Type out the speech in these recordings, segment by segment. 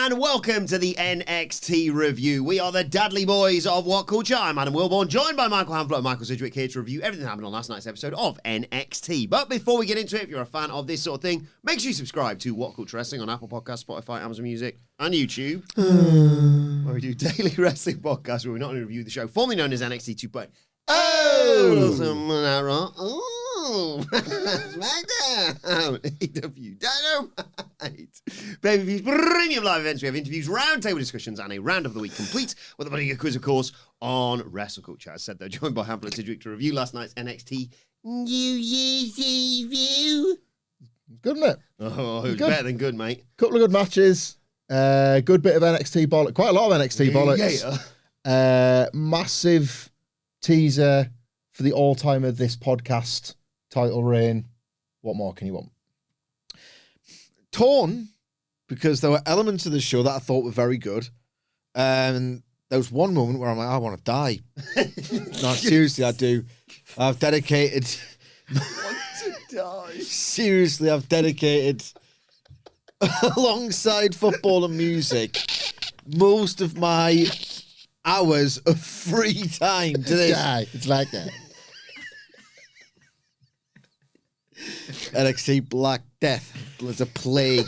and welcome to the NXT review. We are the Dudley Boys of What Culture. I'm Adam Wilbourn, joined by Michael Hamflett and Michael Sidgwick, here to review everything that happened on last night's episode of NXT. But before we get into it, if you're a fan of this sort of thing, make sure you subscribe to What Culture Wrestling on Apple Podcasts, Spotify, Amazon Music, and YouTube, where we do daily wrestling podcasts where we not only review the show, formerly known as NXT 2.0. SmackDown, AEW Dynamite, pay-per-views, premium live events. We have interviews, roundtable discussions, and a round of the week complete with a bunny quiz, of course, on Wrestle Culture. As said, though, joined by Hamflett Sidgwick to review last night's NXT New Year's review. Good, isn't it? Oh, it was better than good, mate. Couple of good matches. Good bit of NXT bollocks. Quite a lot of NXT bollocks. Yeah. Massive teaser for the all-time of this podcast title reign. What more can you want? Torn, because there were elements of the show that I thought were very good. And there was one moment where I'm like, I want to die. No, seriously, I do. I've dedicated... Want to die. Seriously, I've dedicated, alongside football and music, most of my hours of free time to this. Yeah, it's like that. NXT Black Death was a plague.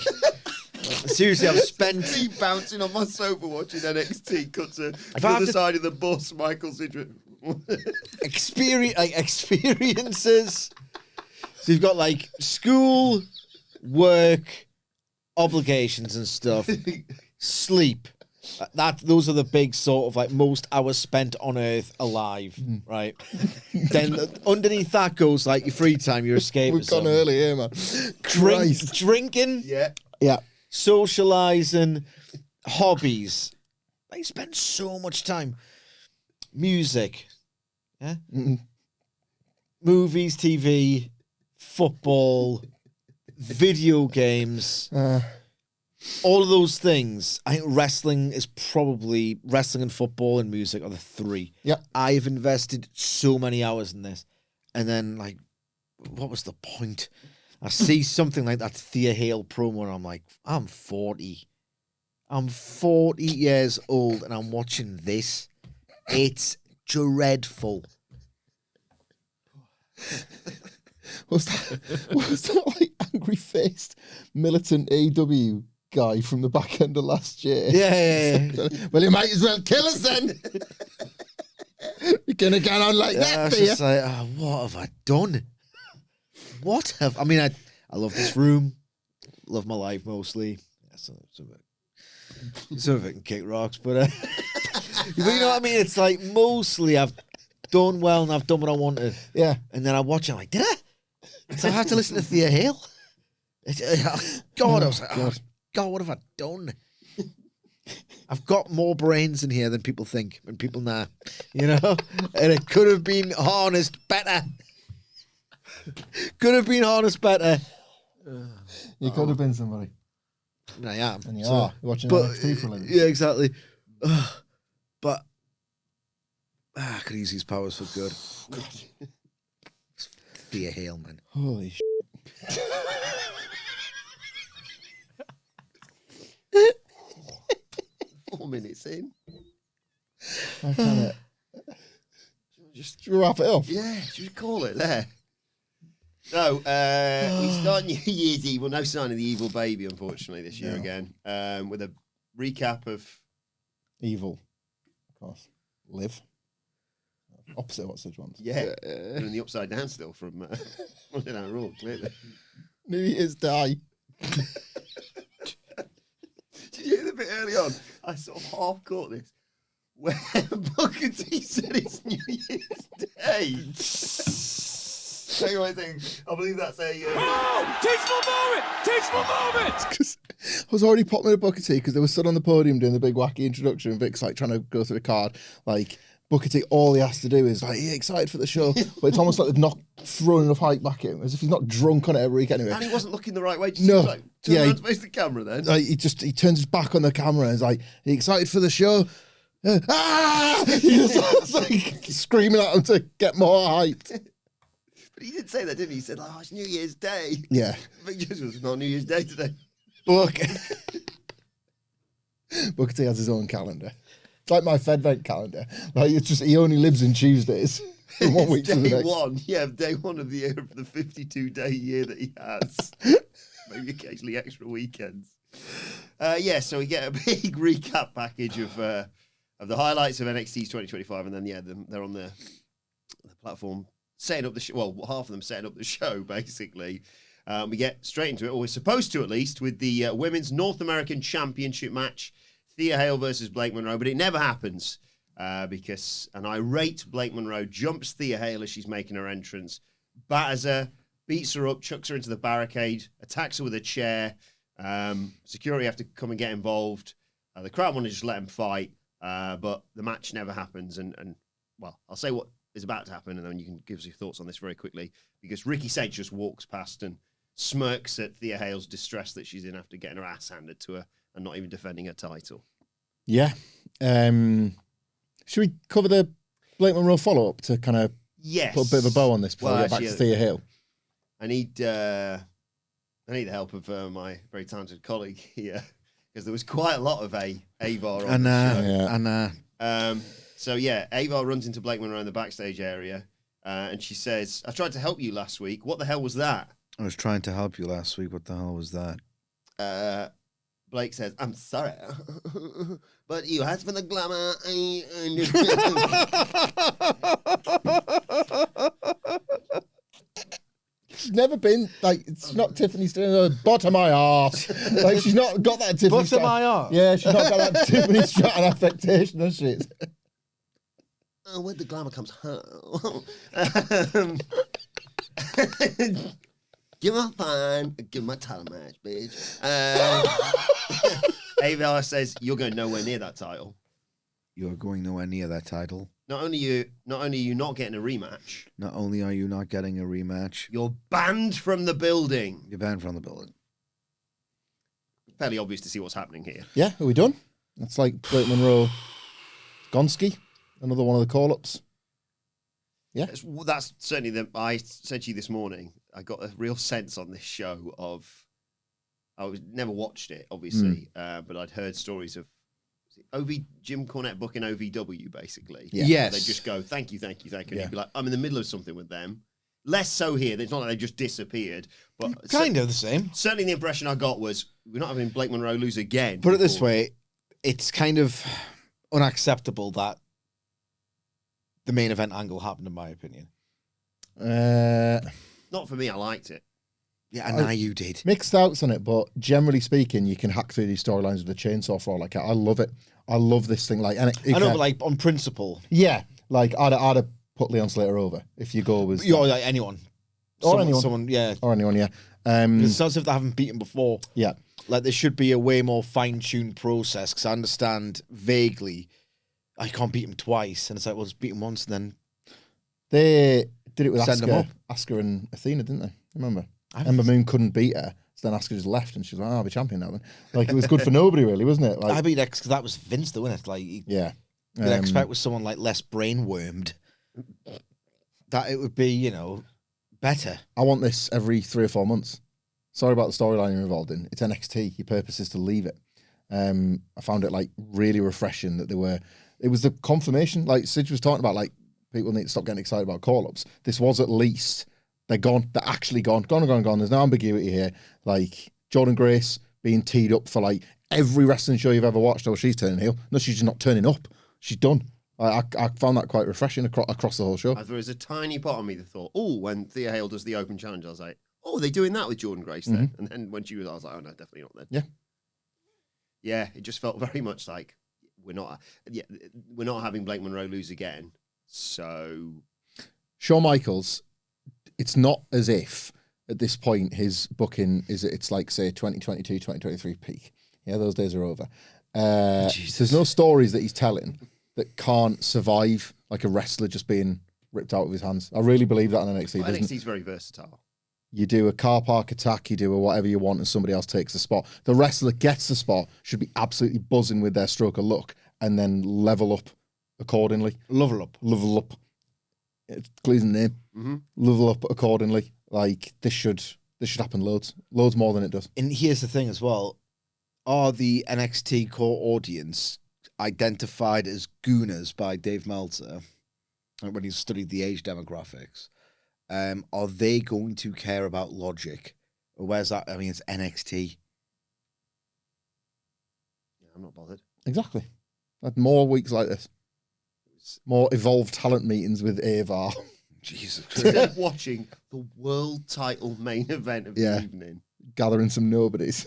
Seriously, I've spent... Me bouncing on my sofa watching NXT, cut to the I have other to- side of the bus, Michael Sidgwick. experiences. So you've got like school, work, obligations and stuff, sleep. Those are the big sort of like most hours spent on Earth alive, right? Then underneath that goes like your free time, your escapism. We've gone early here, man. Drinking, Yeah. socializing, hobbies. They spend so much time. Music, yeah, movies, TV, football, video games. All of those things. I think wrestling and football and music are the three. Yeah. I've invested so many hours in this. And then, like, what was the point? I see something like that Thea Hale promo and I'm like, I'm 40. I'm 40 years old and I'm watching this. It's dreadful. Was that like angry-faced militant AEW guy from the back end of last year? Yeah. Well, you might as well kill us then. You're gonna get on like I that, was do you? just like, oh, what have I done? I love this room. Love my life mostly. Yeah, some of it can kick rocks, but you know what I mean? It's like mostly I've done well and I've done what I wanted. Yeah. And then I watch it, I'm like, did I? So I had to listen to Thea Hale. God, I was like, oh, God, what have I done? I've got more brains in here than people think and people know, you know? And it could have been harnessed better. Could have been harnessed better. You could have been somebody. And I am. And you are. You're watching NXT for a living. Yeah, exactly. But I could use these powers for good. Thea Hale, man. Holy shit. 4 minutes in. I can't. Just wrap it up. Yeah, should we call it there? So, we start New Year's Eve. Well, no sign of the evil baby, unfortunately, this year again. With a recap of... Evil. Of course. Live. Opposite of what Sidge wants. Yeah, doing the upside down still from Monday Night Raw, clearly. New Year's die. Did you hear the bit early on? I sort of half caught this. Where Booker T said it's New Year's Day. Hang on, I believe that's a... Teachable moment! Because I was already popping a Booker T because they were stood on the podium doing the big wacky introduction and Vic's like trying to go through the card. Like, Booker T, all he has to do is like, yeah, excited for the show. But it's almost like they've not thrown enough hype back at him, as if he's not drunk on it every week anyway. And he wasn't looking the right way. No. Like, turn around to face the camera then. Like, he turns his back on the camera and is like, are you excited for the show? Ah! He just starts like screaming at him to get more hyped. But he did say that, didn't he? He said, oh, it's New Year's Day. Yeah. Vic just was not New Year's Day today. Look, Booker T has his own calendar. It's like my FedVent calendar. Like it's just he only lives in Tuesdays. From 1 week to the day next. one. Yeah, day one of the year of the 52-day year that he has. Maybe occasionally extra weekends. So we get a big recap package of the highlights of NXT's 2025, and then they're on the platform setting up the show. Well, half of them setting up the show basically. We get straight into it, or we're supposed to at least, with the Women's North American Championship match, Thea Hale versus Blake Monroe, but it never happens because an irate Blake Monroe jumps Thea Hale as she's making her entrance, batters her, beats her up, chucks her into the barricade, attacks her with a chair. Security have to come and get involved. The crowd want to just let them fight, but the match never happens. And well, I'll say what is about to happen, and then you can give us your thoughts on this very quickly, because Ricky Sage just walks past and smirks at Thea Hale's distress that she's in after getting her ass handed to her and not even defending her title. Yeah. Should we cover the Blake Monroe follow-up to kind of put a bit of a bow on this before we get back to Thea Hale? I need the help of my very talented colleague here, because there was quite a lot of Avar on the show. So Avar runs into Blake Monroe in the backstage area, and she says, "I tried to help you last week. What the hell was that?" I was trying to help you last week. What the hell was that? Blake says, "I'm sorry, but you asked for the glamour." She's never been, like, it's not Tiffany Stratton, bottom my arse. Like, she's not got that Tiffany Bottom my arse? Yeah, she's not got that Tiffany Stratton affectation, has she? Where the glamour comes home. Give my fine, give my title match, bitch. Avar says, "You're going nowhere near that title. You're going nowhere near that title. Not only are you not getting a rematch. Not only are you not getting a rematch, You're banned from the building." you're banned from the building. Fairly obvious to see what's happening here. Yeah, are we done? That's like Blake Monroe, Gonski, another one of the call-ups. Yeah. That's certainly I said to you this morning, I got a real sense on this show of, never watched it, obviously, but I'd heard stories of Jim Cornette booking OVW, basically. Yeah. Yes. They just go, thank you. And Yeah. you'd be like, I'm in the middle of something with them. Less so here. It's not like they just disappeared. But Kind of the same. certainly the impression I got was, we're not having Blake Monroe lose again. Put it this way, it's kind of unacceptable that the main event angle happened, in my opinion. Not for me, I liked it. Yeah, and now you did. Mixed thoughts on it, but generally speaking, you can hack through these storylines with a chainsaw for all like I love it. I love this thing. Like, and I know, but like on principle. yeah, like I'd have put Leon Slater over if your goal was You're like anyone. Or anyone. Someone, yeah. or anyone. Yeah, It's not as if they haven't beaten before. yeah. Like, there should be a way more fine-tuned process, because I understand vaguely I can't beat him twice. And it's like, well, just beat him once and then They did it with Send them Asuka and Athena, didn't they? Remember? I- Ember Moon couldn't beat her, so then Asuka just left, and she was like, "Oh, I'll be champion now." Then, like, it was good for nobody, really, wasn't it? Like, I beat X because that was Vince, though, isn't it? Like, yeah. you'd expect with someone like less brain-wormed that it would be, better. I want this every 3 or 4 months. Sorry about the storyline you're involved in. It's NXT. Your purpose is to leave it. I found it like really refreshing that it was the confirmation, like Sidge was talking about, like people need to stop getting excited about call-ups. This was at least, they're gone. They're actually gone. Gone. There's no ambiguity here. Like Jordan Grace being teed up for like every wrestling show you've ever watched. Oh, she's turning heel. No, she's just not turning up. She's done. I found that quite refreshing across the whole show. There was a tiny part of me that thought, when Thea Hale does the open challenge, I was like, are they doing that with Jordan Grace then? And then when she was, I was like, oh no, definitely not then. Yeah. Yeah, it just felt very much like we're not having Blake Monroe lose again. So Shawn Michaels, it's not as if at this point his booking it's like, say, 2022, 2023 peak. Yeah, those days are over. There's no stories that he's telling that can't survive like a wrestler just being ripped out of his hands. I really believe that on NXT. Well, NXT's very versatile. You do a car park attack, you do a whatever you want, and somebody else takes the spot. The wrestler that gets the spot should be absolutely buzzing with their stroke of luck and then level up accordingly. Level up. It's Gleason's name. Mm-hmm. Level up accordingly. Like, this should happen loads more than it does. And here's the thing as well. are the NXT core audience identified as gooners by Dave Meltzer when he studied the age demographics? Are they going to care about logic? Or where's that? I mean, it's NXT. Yeah, I'm not bothered. Exactly. Had more weeks like this. More evolved talent meetings with Avar. Jesus Instead Christ. of watching the world title main event of Yeah. the evening. Gathering some nobodies.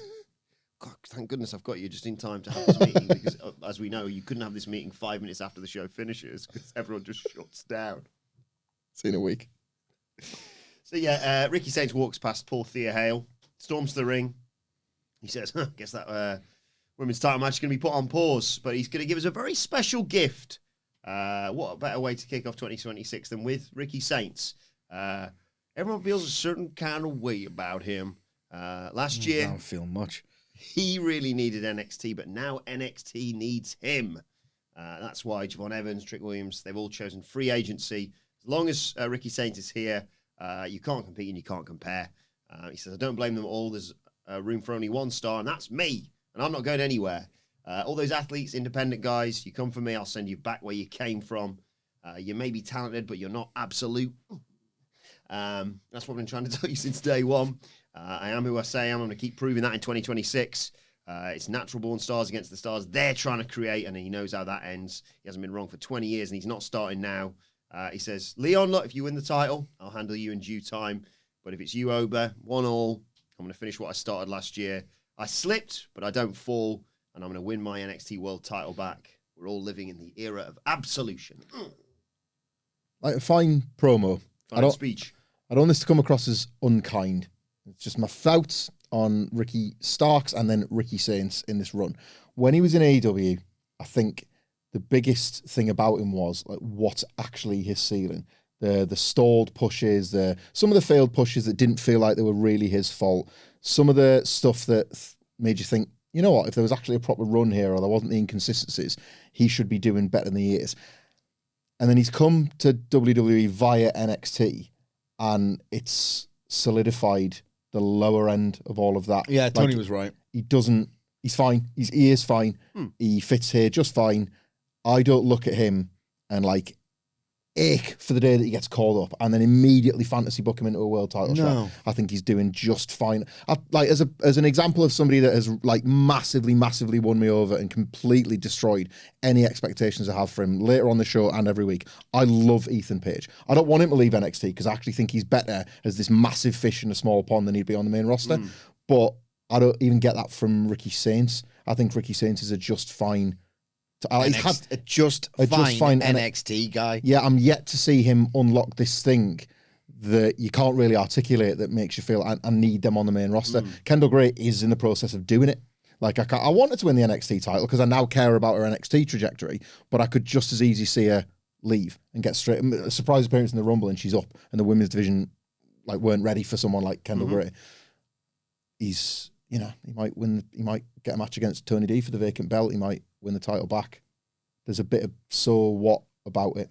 God, thank goodness I've got you just in time to have this meeting because, as we know, you couldn't have this meeting 5 minutes after the show finishes because everyone just shuts down. See you in a week. So, yeah, Ricky Saints walks past Paul Thea Hale, storms the ring. He says, guess that women's title match is going to be put on pause, but he's going to give us a very special gift. What a better way to kick off 2026 than with Ricky Saints. Everyone feels a certain kind of way about him. Last year, I don't feel much. he really needed NXT, but now NXT needs him. That's why Javon Evans, Trick Williams, they've all chosen free agency. As long as Ricky Saints is here, you can't compete and you can't compare. He says, I don't blame them all. There's room for only one star, and that's me. And I'm not going anywhere. All those athletes, independent guys, you come for me, I'll send you back where you came from. You may be talented, but you're not absolute. That's what I've been trying to tell you since day one. I am who I say I am. I'm going to keep proving that in 2026. It's natural born stars against the stars they're trying to create, and he knows how that ends. He hasn't been wrong for 20 years, and he's not starting now. He says, Leon, look, if you win the title, I'll handle you in due time. But if it's you, Oba, 1-1, I'm going to finish what I started last year. I slipped, but I don't fall, and I'm going to win my NXT World title back. We're all living in the era of absolution. Like a fine promo. Fine speech. I don't want this to come across as unkind. It's just my thoughts on Ricky Starks and then Ricky Saints in this run. When he was in AEW, I think the biggest thing about him was like what's actually his ceiling. The stalled pushes, some of the failed pushes that didn't feel like they were really his fault. Some of the stuff that made you think, you know what, if there was actually a proper run here or there wasn't the inconsistencies, he should be doing better than he is. And then he's come to WWE via NXT, and it's solidified the lower end of all of that. Yeah, Tony was right. He's fine. He is fine. He fits here just fine. I don't look at him and like ache for the day that he gets called up and then immediately fantasy book him into a world title shot. I think he's doing just fine. As an example of somebody that has like massively won me over and completely destroyed any expectations I have for him later on the show and every week. I love Ethan Page. I don't want him to leave NXT because I actually think he's better as this massive fish in a small pond than he'd be on the main roster. But I don't even get that from Ricky Saints. I think Ricky Saints is a just fine. A just fine NXT guy. Yeah, I'm yet to see him unlock this thing that you can't really articulate that makes you feel I need them on the main roster. Kendall Gray is in the process of doing it. Like I wanted to win the NXT title because I now care about her NXT trajectory, but I could just as easily see her leave and get straight a surprise appearance in the Rumble and she's up, and the women's division like weren't ready for someone like Kendall Gray. He's, you know, he might get a match against Tony D for the vacant belt. He might win the title back. There's a bit of so what about it.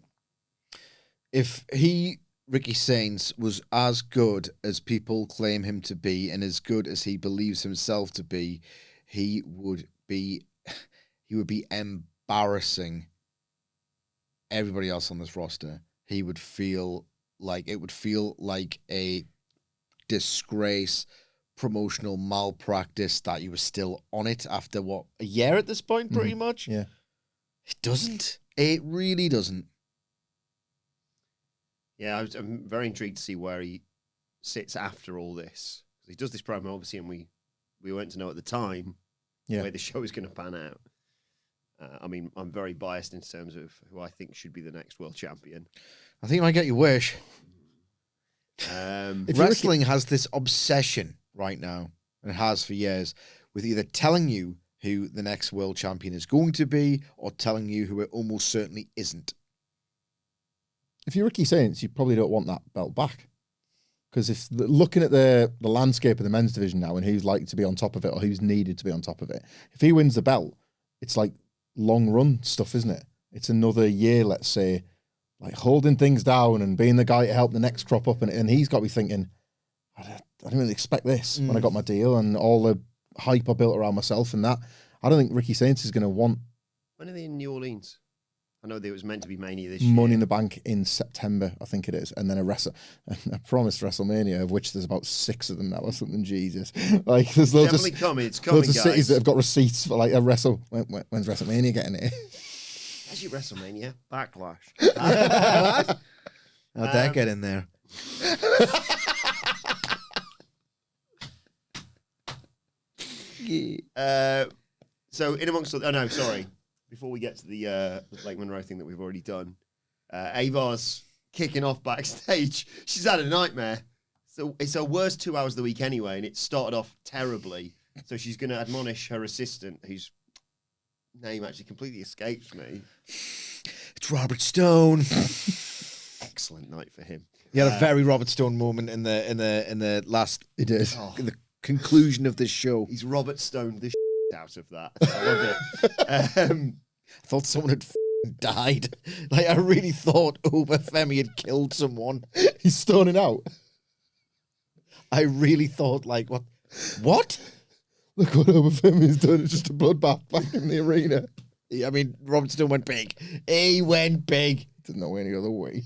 If Ricky Saints, was as good as people claim him to be and as good as he believes himself to be, he would be embarrassing everybody else on this roster. It would feel like a disgrace, promotional malpractice that you were still on it after a year at this point, pretty much. Yeah. It doesn't. It really doesn't. Yeah, I'm very intrigued to see where he sits after all this. He does this promo, obviously, and we weren't to know at the time the way the show is going to pan out. I mean, I'm very biased in terms of who I think should be the next world champion. I think you might get your wish. Wrestling has this obsession right now, and it has for years, with either telling you who the next world champion is going to be or telling you who it almost certainly isn't. If you're Ricky Saints, you probably don't want that belt back. Because if looking at the landscape of the men's division now and who's likely to be on top of it or who's needed to be on top of it, if he wins the belt, it's like long run stuff, isn't it? It's another year, let's say, like holding things down and being the guy to help the next crop up. And he's got to be thinking, I didn't really expect this when I got my deal, and all the hype I built around myself and that. I don't think Ricky Saints is going to want When are they in New Orleans? I know that it was meant to be Mania this year. Money in the Bank in September, I think it is, and then a promised WrestleMania, of which there's about 6 of them now or something. Jesus, like there's loads Definitely of coming. It's coming, loads of guys. cities that have got receipts for like a when's WrestleMania getting here? Actually, WrestleMania Backlash. How'd that get in there? So in amongst, sorry. Before we get to the Blake Monroe thing that we've already done, Ava's kicking off backstage. She's had a nightmare. So it's her worst 2 hours of the week anyway, and it started off terribly. So she's going to admonish her assistant, whose name actually completely escapes me. It's Robert Stone. Excellent night for him. He had a very Robert Stone moment in the last. It is. In the conclusion of this show. He's Robert Stone the out of that. I love it. I thought someone had died. Like, I really thought Femi had killed someone. He's stoning out. I really thought, like, what? What? Look what Femi's done. It's just a bloodbath back in the arena. I mean, Robert Stone went big. He went big. Didn't know any other way.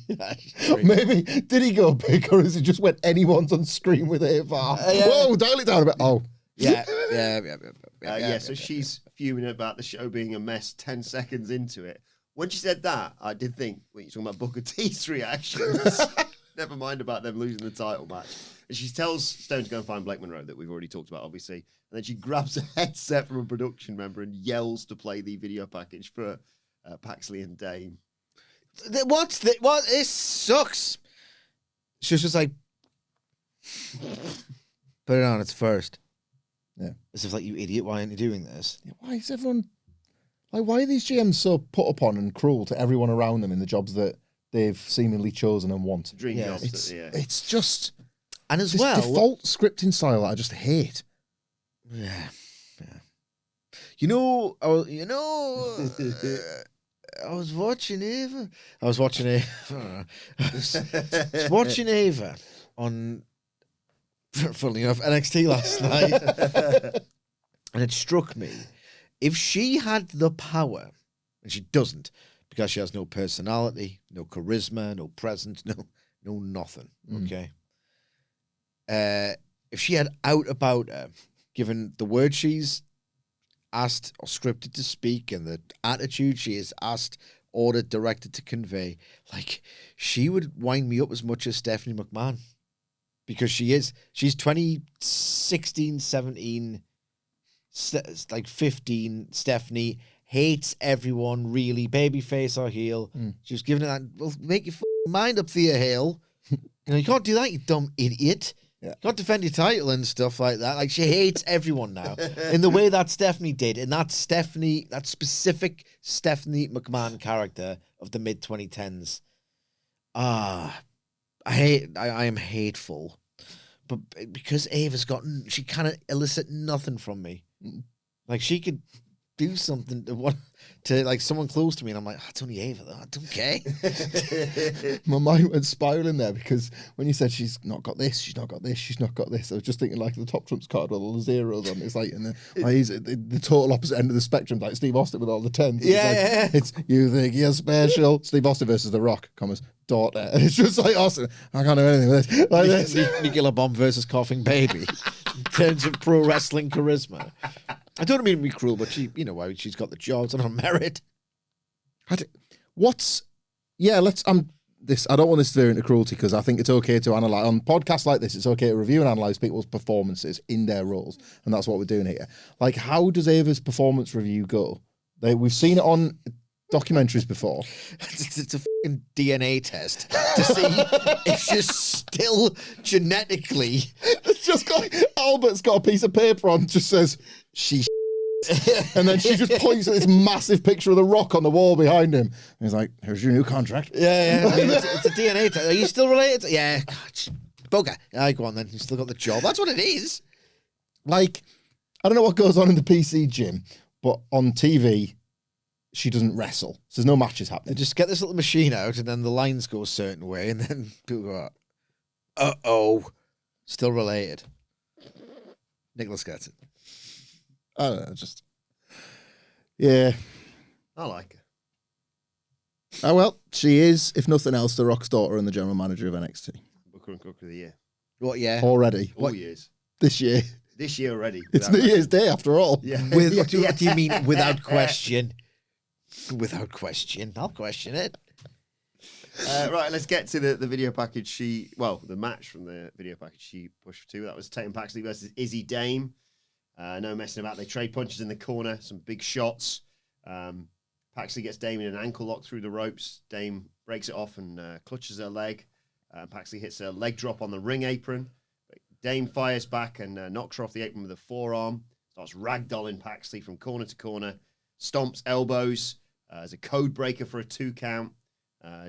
Maybe, did he go big, or is it just when anyone's on screen with Ava? Whoa, dial it down a bit. Oh. Yeah. So she's fuming about the show being a mess 10 seconds into it. When she said that, I did think, well, you're talking about Booker T's reactions. Never mind about them losing the title match. And she tells Stone to go and find Blake Monroe, that we've already talked about, obviously. And then she grabs a headset from a production member and yells to play the video package for Paxley and Dane. What? This sucks. She was just like, put it on, it's first. Yeah. As if, like, you idiot, why aren't you doing this? Yeah, why is everyone... Like, why are these GMs so put upon and cruel to everyone around them in the jobs that they've seemingly chosen and want? Dream jobs. It's just... And as this well... default scripting style that I just hate. Yeah. I was watching Ava. I was watching Ava on... Funnily enough, NXT last night. And it struck me, if she had the power, and she doesn't, because she has no personality, no charisma, no presence, no nothing, okay? If she had out about her, given the words she's asked or scripted to speak and the attitude she is asked, ordered, directed to convey, like, she would wind me up as much as Stephanie McMahon. Because she's 2016, 17, like 15, Stephanie, hates everyone, really, babyface or heel. She was giving it that, well, make your mind up, Thea Hale. You can't do that, you dumb idiot. Yeah. You can't defend your title and stuff like that. Like, she hates everyone now. In the way that Stephanie did, in that specific Stephanie McMahon character of the mid-2010s. I am hateful, but because Ava's she kind of elicit nothing from me. Like, she could do something to like someone close to me, and I'm like, oh, it's only Ava though. I don't care. My mind went spiraling there because when you said she's not got this, she's not got this, she's not got this, I was just thinking like the top trumps card with all the zeros on. It's like he's the total opposite end of the spectrum, like Steve Austin with all the tens. It's you think you're special. Steve Austin versus The Rock, daughter. And it's just like Austin. I can't do anything with this. Like this. Nicola Bomb versus Coughing Baby in terms of pro wrestling charisma. I don't mean to be cruel, but she's got the job. It's on her merit. I don't want this to veer into cruelty because I think it's okay to analyse on podcasts like this. It's okay to review and analyse people's performances in their roles, and that's what we're doing here. Like, how does Ava's performance review go? We've seen it on documentaries before. It's a fucking DNA test to see if she's still genetically. It's just got Albert's got a piece of paper on, just says she. And then she just points at this massive picture of The Rock on the wall behind him. And he's like, here's your new contract. Yeah. I mean, it's a DNA test. Are you still related? Yeah. Bugger. Go on then. You still got the job. That's what it is. Like, I don't know what goes on in the PC gym, but on TV, she doesn't wrestle. So there's no matches happening. They just get this little machine out and then the lines go a certain way and then people go, uh-oh. Still related. Nicholas gets it. I don't know, just yeah. I like her. Oh well, she is, if nothing else, the Rock's daughter and the general manager of NXT Booker and Cook of the year. What, yeah? already. All years. This year? This year already. It's New Year's Day after all. Yeah. What do you mean without question? Without question. I'll question it. Right, let's get to the video package. The match from the video package she pushed to. That was Tatum Paxley versus Izzy Dame. No messing about. They trade punches in the corner, some big shots. Paxley gets Dame in an ankle lock through the ropes. Dame breaks it off and clutches her leg. Paxley hits a leg drop on the ring apron. Dame fires back and knocks her off the apron with a forearm. Starts ragdolling Paxley from corner to corner. Stomps elbows as a code breaker for a 2 count.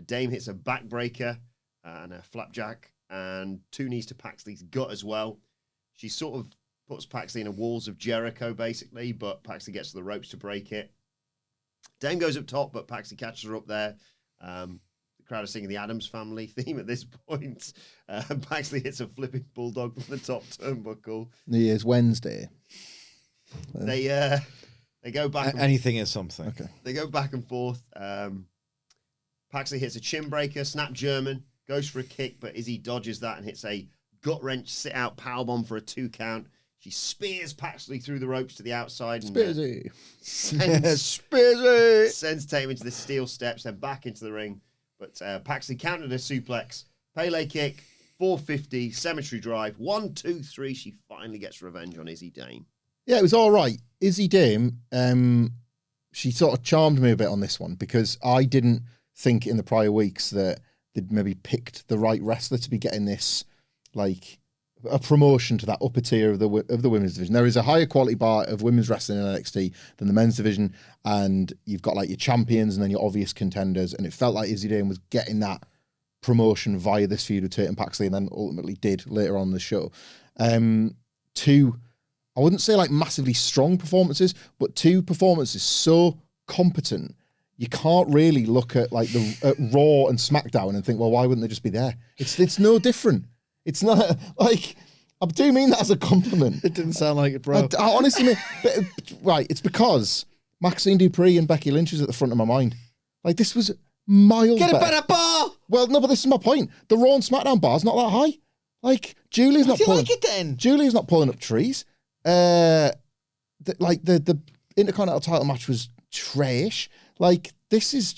Dame hits a backbreaker and a flapjack and 2 knees to Paxley's gut as well. She sort of puts Paxley in a walls of Jericho, basically, but Paxley gets to the ropes to break it. Dame goes up top, but Paxley catches her up there. The crowd are singing the Addams Family theme at this point. Paxley hits a flipping bulldog from the top turnbuckle. New Year's Wednesday. They go back. Anything is something. Okay. They go back and forth. Paxley hits a chin breaker, snap German, goes for a kick, but Izzy dodges that and hits a gut wrench sit out powerbomb for a 2 count. She spears Paxley through the ropes to the outside and sends Tatum into the steel steps, then back into the ring. But Paxley countered a suplex, Pele kick, 450, cemetery drive, 1, 2, 3. She finally gets revenge on Izzy Dame. Yeah, it was all right. Izzy Dame, she sort of charmed me a bit on this one because I didn't think in the prior weeks that they'd maybe picked the right wrestler to be getting this, like, a promotion to that upper tier of the women's division. There is a higher quality bar of women's wrestling in NXT than the men's division, and you've got like your champions and then your obvious contenders, and it felt like Izzy Dame was getting that promotion via this feud with Tatum Paxley, and then ultimately did later on in the show. 2, I wouldn't say like massively strong performances, but 2 performances so competent, you can't really look at like at Raw and SmackDown and think, well, why wouldn't they just be there? It's no different. It's not like, I do mean that as a compliment. It didn't sound like it, bro. I honestly mean, right, it's because Maxine Dupree and Becky Lynch is at the front of my mind. Like, this was miles Get a better. better bar! Well, no, but this is my point. The Raw and SmackDown bar's not that high. Like, Julie's not pulling... like it then? Julie's not pulling up trees. The Intercontinental title match was trash. Like, this is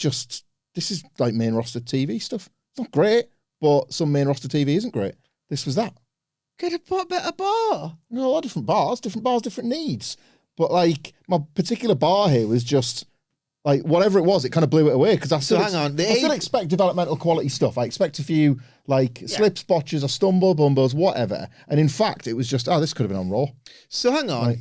like main roster TV stuff. It's not great, but some main roster TV isn't great. This was that. Get a better bar. No, a lot of different bars, different needs. But like, my particular bar here was just like, whatever it was, it kind of blew it away. Because I still expect developmental quality stuff. I expect a few like slips, botches, or stumble, bumbles, whatever. And in fact, it was just, this could have been on Raw. So hang on. Like,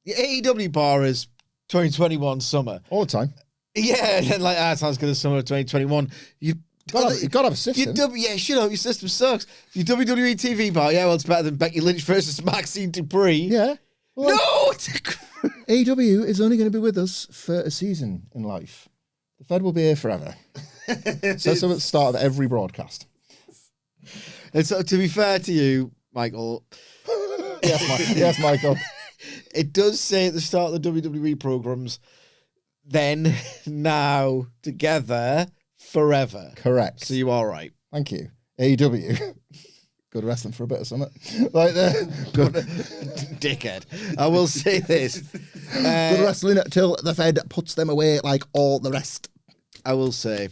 the AEW bar is 2021 summer. All the time. Yeah, and then like, sounds good as summer of 2021. You gotta have a system. Shut up, your system sucks. Your WWE TV bar, well, it's better than Becky Lynch versus Maxine Dupree. Yeah. Well, no! AEW is only going to be with us for a season in life. The Fed will be here forever. So at the start of every broadcast. And so, to be fair to you, Michael. Yes, Michael. It does say at the start of the WWE programs, then, now, together, forever. Correct. So you are right. Thank you. AEW. Good wrestling for a bit of something. Like good dickhead. I will say this. Good wrestling until the Fed puts them away like all the rest. I will say.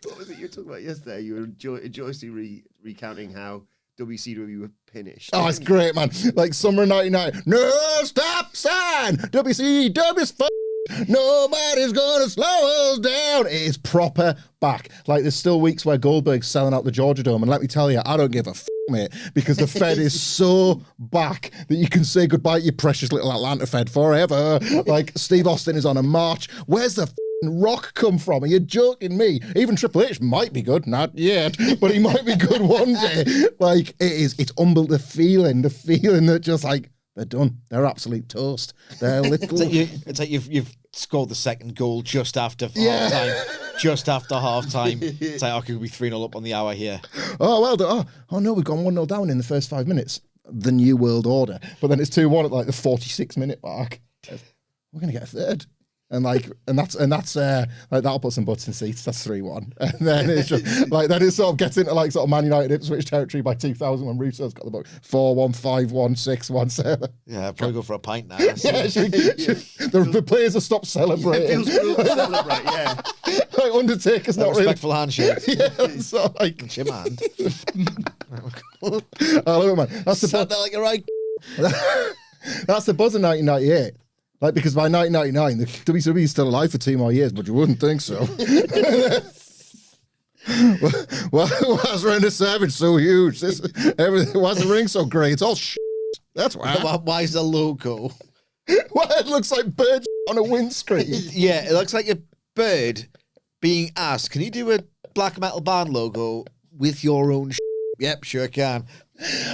What was it you were talking about yesterday? You were joyously recounting how WCW were finished. Oh, it's great, man. Like summer 99. No stop sign. WCW's nobody's gonna slow us down. It is proper back. Like there's still weeks where Goldberg's selling out the Georgia Dome, and let me tell you, I don't give a mate, because the Fed is so back that you can say goodbye to your precious little Atlanta Fed forever. Like Steve Austin is on a march. Where's the Rock come from? Are you joking me? Even Triple H might be good, not yet, but he might be good one day. Like it's unbelievable. The feeling that just like they're done. They're absolute toast. They're little. It's like you've scored the second goal just after half-time. Just after half-time. It's like, could be 3-0 up on the hour here. Oh, well done. Oh no, we've gone 1-0 down in the first 5 minutes. The new world order. But then it's 2-1 at like the 46-minute mark. we're gonna get a third. And that's that'll put some butts in seats. That's 3-1, and then it's just like then it sort of gets into like sort of Man United Ipswich territory by 2000 when Russo's got the book 4-1, 5-1, 6-1 7. Yeah, I'd probably go for a pint now. The players have stopped celebrating. It feels cool to celebrate, yeah. Like Undertaker's not really. Respectful handshake. Yeah, so like. Shit, man. Oh, look, man. That's the Sat there like a right. That's the buzz of 1998. Like, because by 1999, the WCW is still alive for 2 more years, but you wouldn't think so. Why is Randy Savage so huge? Why is the ring so great? It's all shit. That's why. Why is the logo? Why it looks like bird on a windscreen. Yeah, it looks like a bird being asked, can you do a black metal band logo with your own Yep, sure can.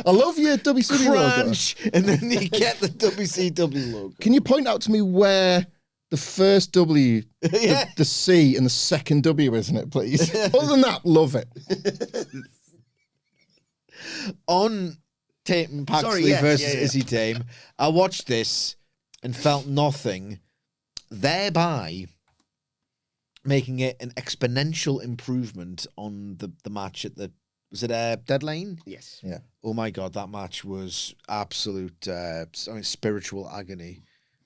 I love your WCW Crunch, logo. And then you get the WCW logo. Can you point out to me where the first W, the C, and the second W is in it, please? Other than that, love it. On Tatum Paxley versus Izzy Dame, I watched this and felt nothing, thereby making it an exponential improvement on the match at the... Was it Deadline? Yes. Yeah. Oh my God, that match was absolute spiritual agony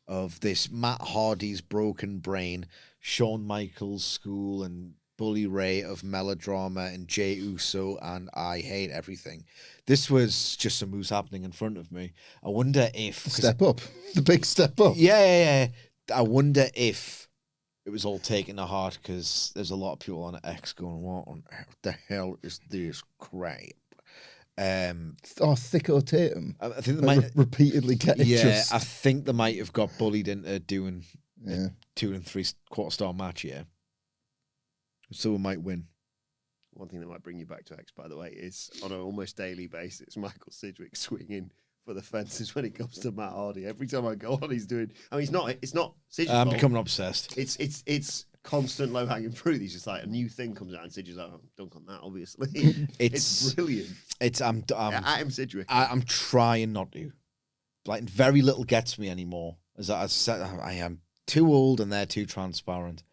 of this Matt Hardy's broken brain, Shawn Michaels' school, and Bully Ray of melodrama, and Jey Uso, and I hate everything. This was just some moves happening in front of me. I wonder if... Step up. The big step up. Yeah. I wonder if it was all taken to heart, because there's a lot of people on X going, what on the hell is this crap? Thicko Tatum. I think they might repeatedly get it. Yeah, I think they might have got bullied into doing a 2 and 3 quarter-star match here. So we might win. One thing that might bring you back to X, by the way, is on an almost daily basis, Michael Sidgwick swinging for the fences when it comes to Matt Hardy. Every time I go on, he's doing... I mean, it's not Sidgwick's I'm fault. becoming obsessed. It's constant low-hanging fruit. He's just like, a new thing comes out, and Sidgwick's like, dunk on that, obviously. It's brilliant. I'm Sidgwick. I'm trying not to. Like, very little gets me anymore. As I said, I am too old and they're too transparent.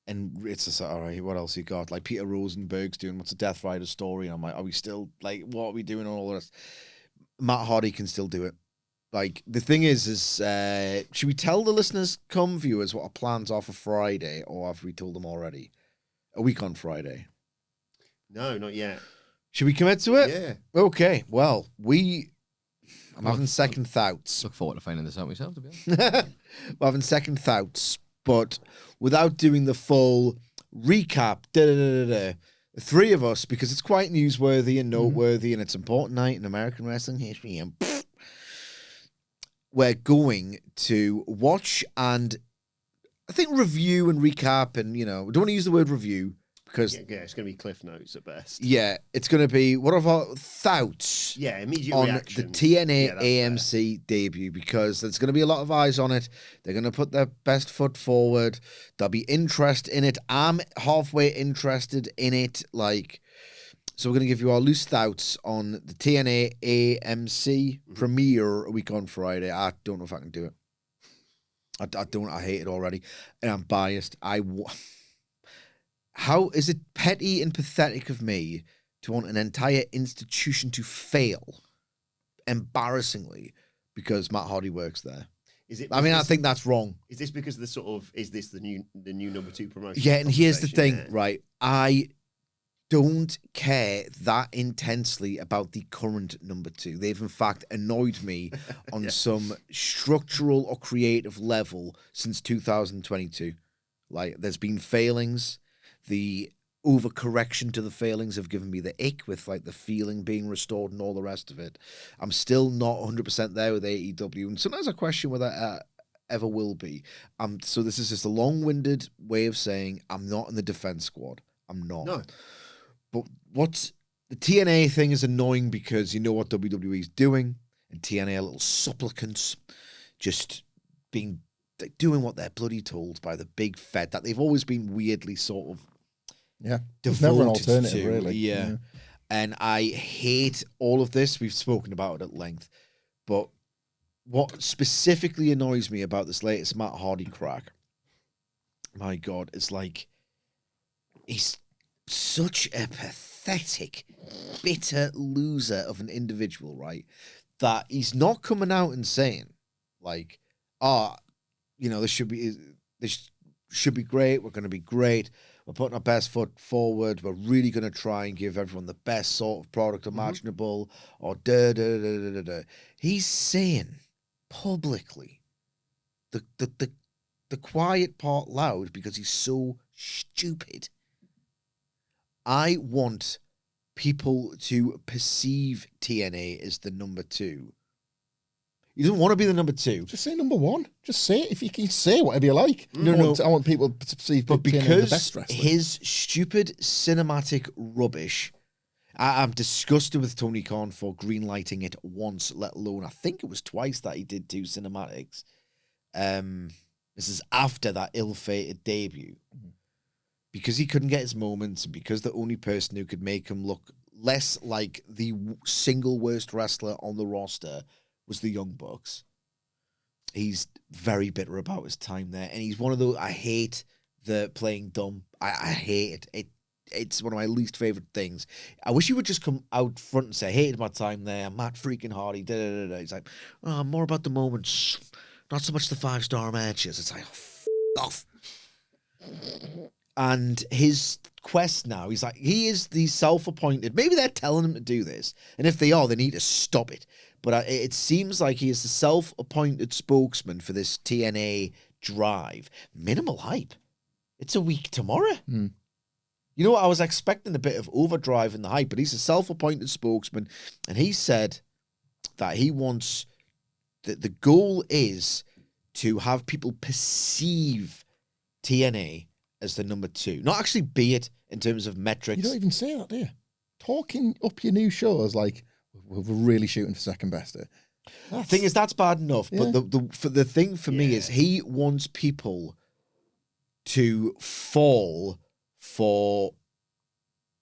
And it's just like, all right, what else you got? Like, Peter Rosenberg's doing What's a Death Rider story? And I'm like, are we still, like, what are we doing on all this? Matt Hardy can still do it. Like, the thing is should we tell the listeners, viewers, what our plans are for Friday, or have we told them already? A week on Friday? No, not yet. Should we commit to it? Yeah. Okay, well, I'm having second thoughts. Look forward to finding this out myself, to be honest. We're having second thoughts, but without doing the full recap, the 3 of us, because it's quite newsworthy and noteworthy, and it's an important night in American wrestling history, and we're going to watch and I think review and recap, and, we don't want to use the word review, because... Yeah, it's going to be cliff notes at best. Yeah, it's going to be, what are our thoughts... Yeah, immediate on reaction. the TNA AMC debut, because there's going to be a lot of eyes on it. They're going to put their best foot forward. There'll be interest in it. I'm halfway interested in it. So we're going to give you our loose thoughts on the TNA AMC premiere a week on Friday. I don't know if I can do it. I hate it already. And I'm biased. How is it petty and pathetic of me to want an entire institution to fail embarrassingly because Matt Hardy works there? I think that's wrong. Is this because is this the new number 2 promotion? Yeah, and here's the thing, right? I don't care that intensely about the current number 2. They've in fact annoyed me on some structural or creative level since 2022. Like, there's been failings. The overcorrection to the failings have given me the ick with, like, the feeling being restored and all the rest of it. I'm still not 100% there with AEW, and sometimes I question whether I ever will be. So this is just a long-winded way of saying I'm not in the defense squad. I'm not. No. But the TNA thing is annoying because you know what WWE is doing, and TNA are little supplicants, just doing what they're bloody told by the big Fed that they've always been weirdly sort of There's never an devoted alternative, to. really. Yeah. And I hate all of this. We've spoken about it at length, but what specifically annoys me about this latest Matt Hardy crack, my God, it's like he's such a pathetic, bitter loser of an individual, right? That he's not coming out and saying, like, this should be great. We're going to be great. We're putting our best foot forward. We're really going to try and give everyone the best sort of product imaginable. Or He's saying publicly the quiet part loud because he's so stupid. I want people to perceive TNA as the number 2. You don't want to be the number 2. Just say number 1. Just say it. If you can say whatever you like. I want people to perceive but TNA as because the best wrestler. his stupid cinematic rubbish, I'm disgusted with Tony Khan for greenlighting it once, let alone I think it was twice that he did 2 cinematics. This is after that ill-fated debut. Because he couldn't get his moments, and because the only person who could make him look less like the single worst wrestler on the roster was the Young Bucks. He's very bitter about his time there, and he's one of those. I hate the playing dumb. I hate it. It's one of my least favorite things. I wish he would just come out front and say, I hated my time there. Matt freaking Hardy. He's like, more about the moments, not so much the 5-star matches. It's like, off. And his quest now, he is the self-appointed. Maybe they're telling him to do this. And if they are, they need to stop it. But it seems like he is the self-appointed spokesman for this TNA drive. Minimal hype. It's a week tomorrow. You know what? I was expecting a bit of overdrive in the hype, but he's a self-appointed spokesman. And he said that he wants, the goal is to have people perceive TNA as the number 2. Not actually be it in terms of metrics. You don't even say that, do you? Talking up your new shows like, we're really shooting for second best here. The thing is, that's bad enough. Yeah. But the thing for me is he wants people to fall for...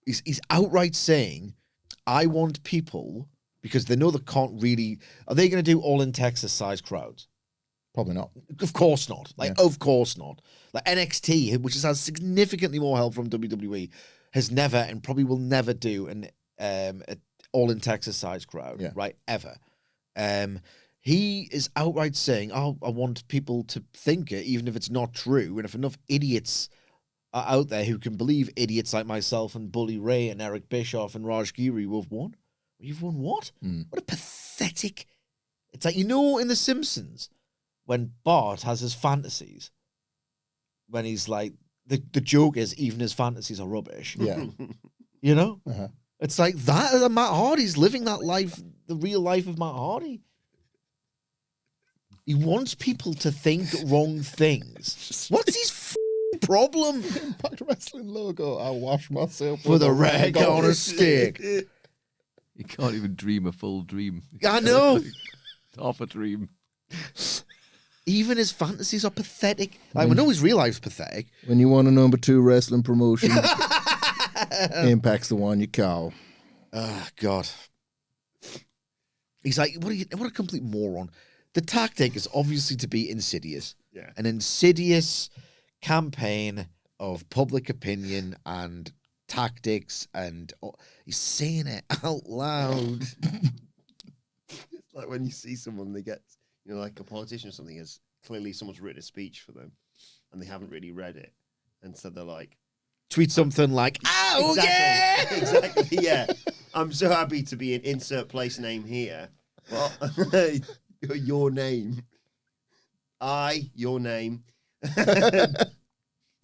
He's outright saying, I want people, because they know they can't really... Are they going to do all in Texas size crowds? Probably not. Of course not. Of course not. Like NXT, which has significantly more help from WWE, has never and probably will never do an all in Texas size crowd, right? Ever. He is outright saying, I want people to think it, even if it's not true. And if enough idiots are out there who can believe idiots like myself and Bully Ray and Eric Bischoff and Raj Giri will have won. You've won what? What a pathetic... It's like, in The Simpsons, when Bart has his fantasies, when he's like, the joke is even his fantasies are rubbish. Yeah. Uh-huh. It's like that. Matt Hardy's living that life, the real life of Matt Hardy. He wants people to think wrong things. What's his problem? Impact Wrestling logo. I'll wash myself with a rag on a stick. You can't even dream a full dream. I know. It's half a dream. Even his fantasies are pathetic. Like, we know his real life's pathetic. When you want a number 2 wrestling promotion, Impact's the one you call. Oh, God. He's like, what a complete moron. The tactic is obviously to be insidious. Yeah. An insidious campaign of public opinion and tactics, and he's saying it out loud. It's like when you see someone, they get... like a politician or something, is clearly someone's written a speech for them and they haven't really read it. And so they're like... Tweet something like, oh, yeah! Exactly, yeah. I'm so happy to be an insert place name here. Well, your name. Your name.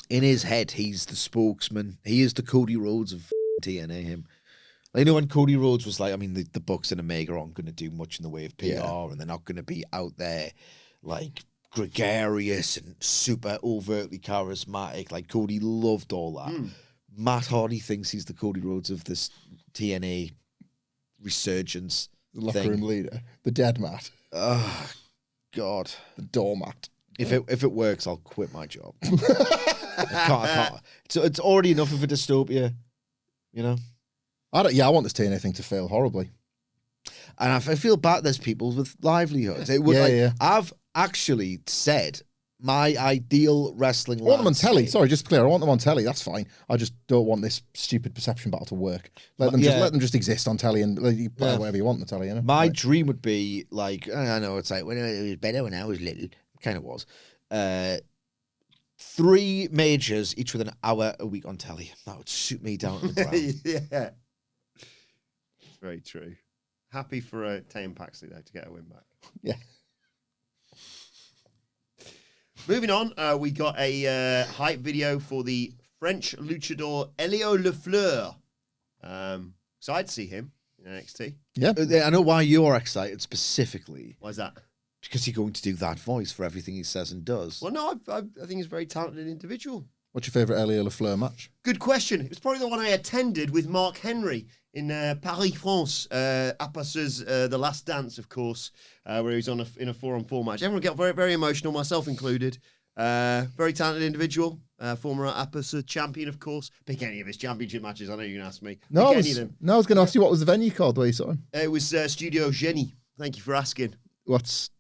In his head, he's the spokesman. He is the Cody Rhodes of TNA, him. When Cody Rhodes was like, the Bucks and Omega aren't going to do much in the way of PR, and they're not going to be out there like gregarious and super overtly charismatic. Like, Cody loved all that. Matt Hardy thinks he's the Cody Rhodes of this TNA resurgence. The locker room leader. The dead Matt. Oh, God. The doormat. If it works, I'll quit my job. I can't. It's already enough of a dystopia, I want this TNA thing to fail horribly. And I feel bad there's people with livelihoods. It would, I've actually said my ideal wrestling I want them on telly. landscape- Sorry, just clear. I want them on telly. That's fine. I just don't want this stupid perception battle to work. Let them just exist on telly and you put whatever you want on the telly. You know? My dream would be like, I know it's like when it was better when I was little. It kind of was. 3 majors, each with an hour a week on telly. That would suit me down to the ground. Yeah. It's very true. Happy for Tatum Paxley, though, to get a win back. Yeah. Moving on, we got a hype video for the French luchador Elio Lafleur. Excited to see him in NXT. Yeah. I know why you're excited specifically. Why is that? Because you're going to do that voice for everything he says and does. Well, no, I think he's a very talented individual. What's your favourite Elio Lafleur match? Good question. It was probably the one I attended with Mark Henry in Paris, France. Apas's The Last Dance, of course, where he was in a 4-on-4 match. Everyone got very, very emotional, myself included. Very talented individual. Former Apasa champion, of course. Pick any of his championship matches. I know you're going to ask me. No, I Pick any of them. was going to ask you what was the venue called where you saw him? It was Studio Genie. Thank you for asking. What's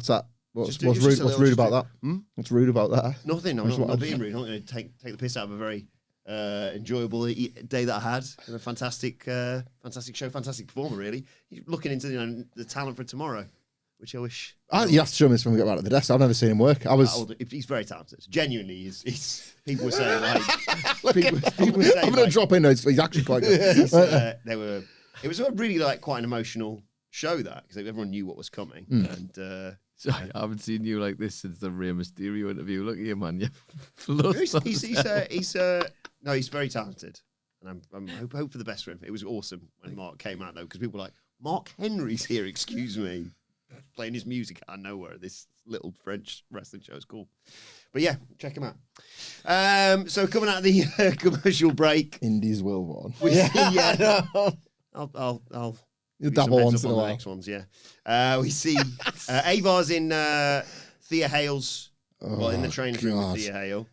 that? What's Just rude? a What's little rude about that? What's rude about that? Nothing. I'm Just not what- being rude. I'm not going to take the piss out of a very enjoyable day that I had. And a fantastic show, fantastic performer, really. He's looking into the talent for tomorrow, which I wish. You have to show me this when we get back at the desk. I've never seen him work. He's very talented. Genuinely, he's people were saying like people were saying I'm going to drop in. He's actually quite good. It was a really quite an emotional show that because everyone knew what was coming and. Sorry, I haven't seen you like this since the Rey Mysterio interview. Look at you, man. You're flustered. He's very talented, and I'm hope for the best for him. It was awesome when Mark came out though, because people were like, Mark Henry's here. Excuse me, playing his music out of nowhere. This little French wrestling show is cool, but yeah, check him out. So coming out of the commercial break, Indies Wilbourn. I'll. You Give you some dabble heads once up in a on the while. next ones, yeah. We see Avar's in Thea Hale's, in the trainer's room God. with Thea Hale.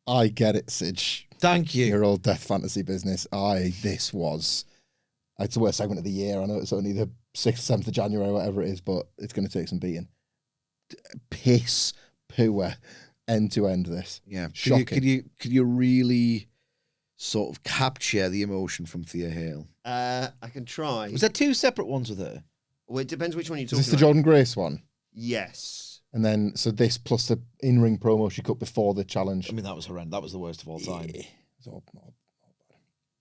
I get it, Sidge. Thank you. Your old death fantasy business. It's the worst segment of the year. I know it's only the 6th, 7th of January, whatever it is, but it's going to take some beating. Piss poor end to end this. Yeah. Shocking. Could you really sort of capture the emotion from Thea Hale? I can try. Was there 2 separate ones with her? Well, it depends which one you're Is talking this the about. Jordan Grace one? Yes. And then, so this plus the in-ring promo she cut before the challenge. I mean, that was horrendous. That was the worst of all time. Yeah. It's all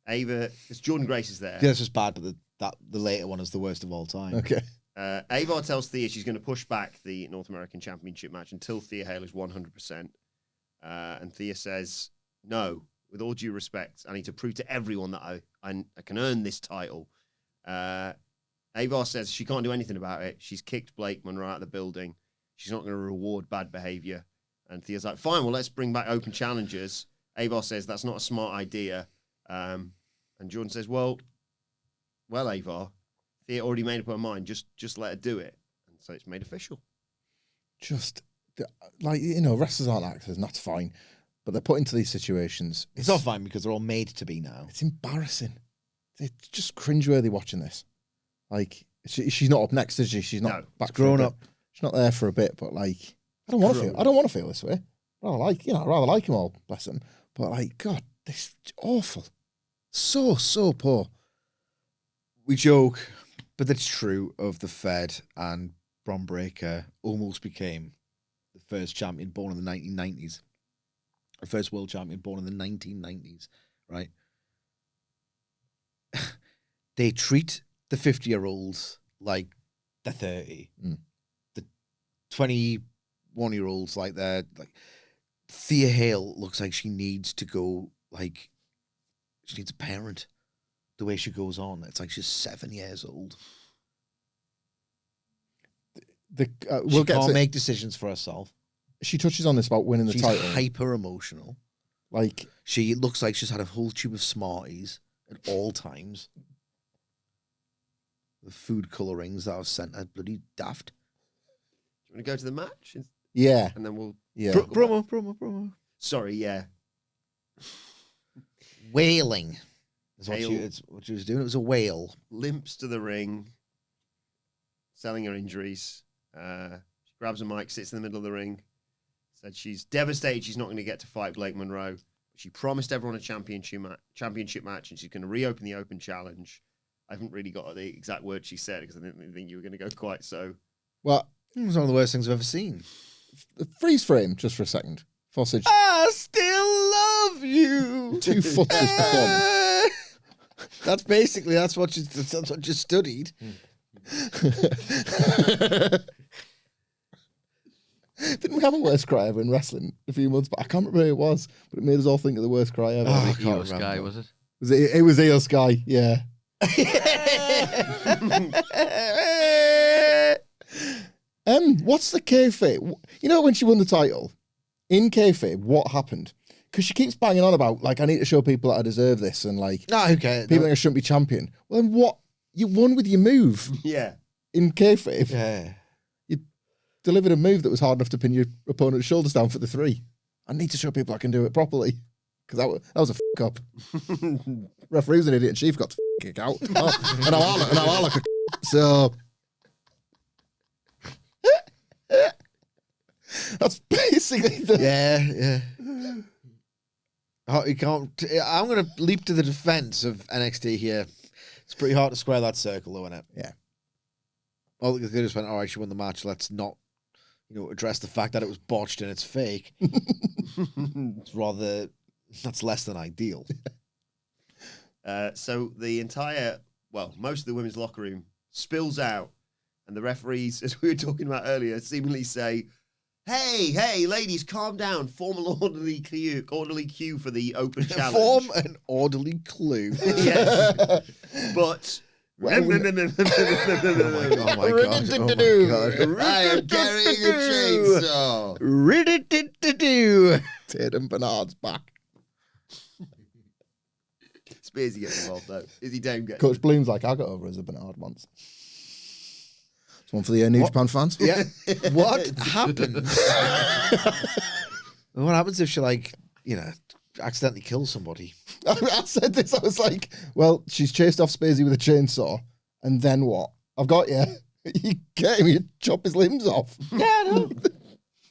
Ava, because Jordan Grace is there. Yeah, this was bad, but the later one is the worst of all time. okay. Avar tells Thea she's going to push back the North American Championship match until Thea Hale is 100%. And Thea says, no, with all due respect, I need to prove to everyone that I can earn this title. Avar says she can't do anything about it. She's kicked Blake Monroe out of the building. She's not going to reward bad behavior. And Thea's like, fine, well, let's bring back open challengers. Avar says that's not a smart idea. And Jordan says, well, Avar, Thea already made up her mind. Just let her do it. And so it's made official. Just, wrestlers aren't actors, and that's fine. But they're put into these situations. It's not fine because they're all made to be now. It's embarrassing. It's just cringeworthy watching this. She's not up next, is she? She's not back. Grown up. She's not there for a bit, but I don't want to feel this way. I'd rather like them all, bless them. But God, this is awful. So poor. We joke, but it's true of the Fed, and Bron Breakker almost became the first champion born in the 1990s. The first world champion born in the 1990s, right? They treat the 50-year-olds like they're 30. The 21-year-olds like they're like... Thea Hale looks like she needs to go, she needs a parent. The way she goes on, it's like she's 7 years old. She can't make decisions for herself. She touches on this about winning the She's title. hyper emotional. She looks like she's had a whole tube of Smarties at all times. The food colorings that I've sent her bloody daft. Do you want to go to the match? Yeah. And then we'll... Yeah. Promo. Sorry, yeah. Wailing. That's what, Hale- it's what she was doing. It was a whale. Limps to the ring, selling her injuries. She grabs a mic, sits in the middle of the ring. Said she's devastated she's not going to get to fight Blake Monroe. She promised everyone a championship match, and she's going to reopen the Open Challenge. I haven't really got the exact words she said because I didn't think you were going to go quite so. Well, It was one of the worst things I've ever seen. freeze frame just for a second. Sausage. I still love you. 2 foot is performance. That's what you studied. Didn't we have a worst cry ever in wrestling a few months back? I can't remember who it was, but it made us all think of the worst cry ever. Oh, I Io can't Sky, remember. was it? It was Io Sky, yeah. What's the kayfabe? You know when she won the title? In kayfabe, what happened? Because she keeps banging on about, like, I need to show people that I deserve this, and, like, No, who cares? people think I shouldn't be champion. Well, then what? You won with your move Yeah. in kayfabe. Yeah. Delivered a move that was hard enough to pin your opponent's shoulders down for the 3. I need to show people I can do it properly. Because that was a up. Referee was an idiot and Chief got to kick out. And I look a so that's basically the Yeah. Oh, you can't. I'm going to leap to the defense of NXT here. It's pretty hard to square that circle, though, isn't it? Yeah. All they just went, all right, she won the match. Let's not, address the fact that it was botched and it's fake. It's rather, that's less than ideal. So the most of the women's locker room spills out, and the referees, as we were talking about earlier, seemingly say, Hey, ladies, calm down. Form an orderly queue for the open challenge. Form an orderly clue. Yes. But Oh my god. I am carrying a chainsaw. Rid-it-it-to-do. Tatum Bernard's back. Spearsy gets involved though. Izzy Dame gets Coach Bloom's like, I got over as a Bernard once. It's one for the New Japan fans. Yeah. What happens? What happens if she, accidentally kills somebody? I said this, I was like, well, she's chased off Spacey with a chainsaw, and then what? I've got you. You get him, you chop his limbs off. Yeah, no.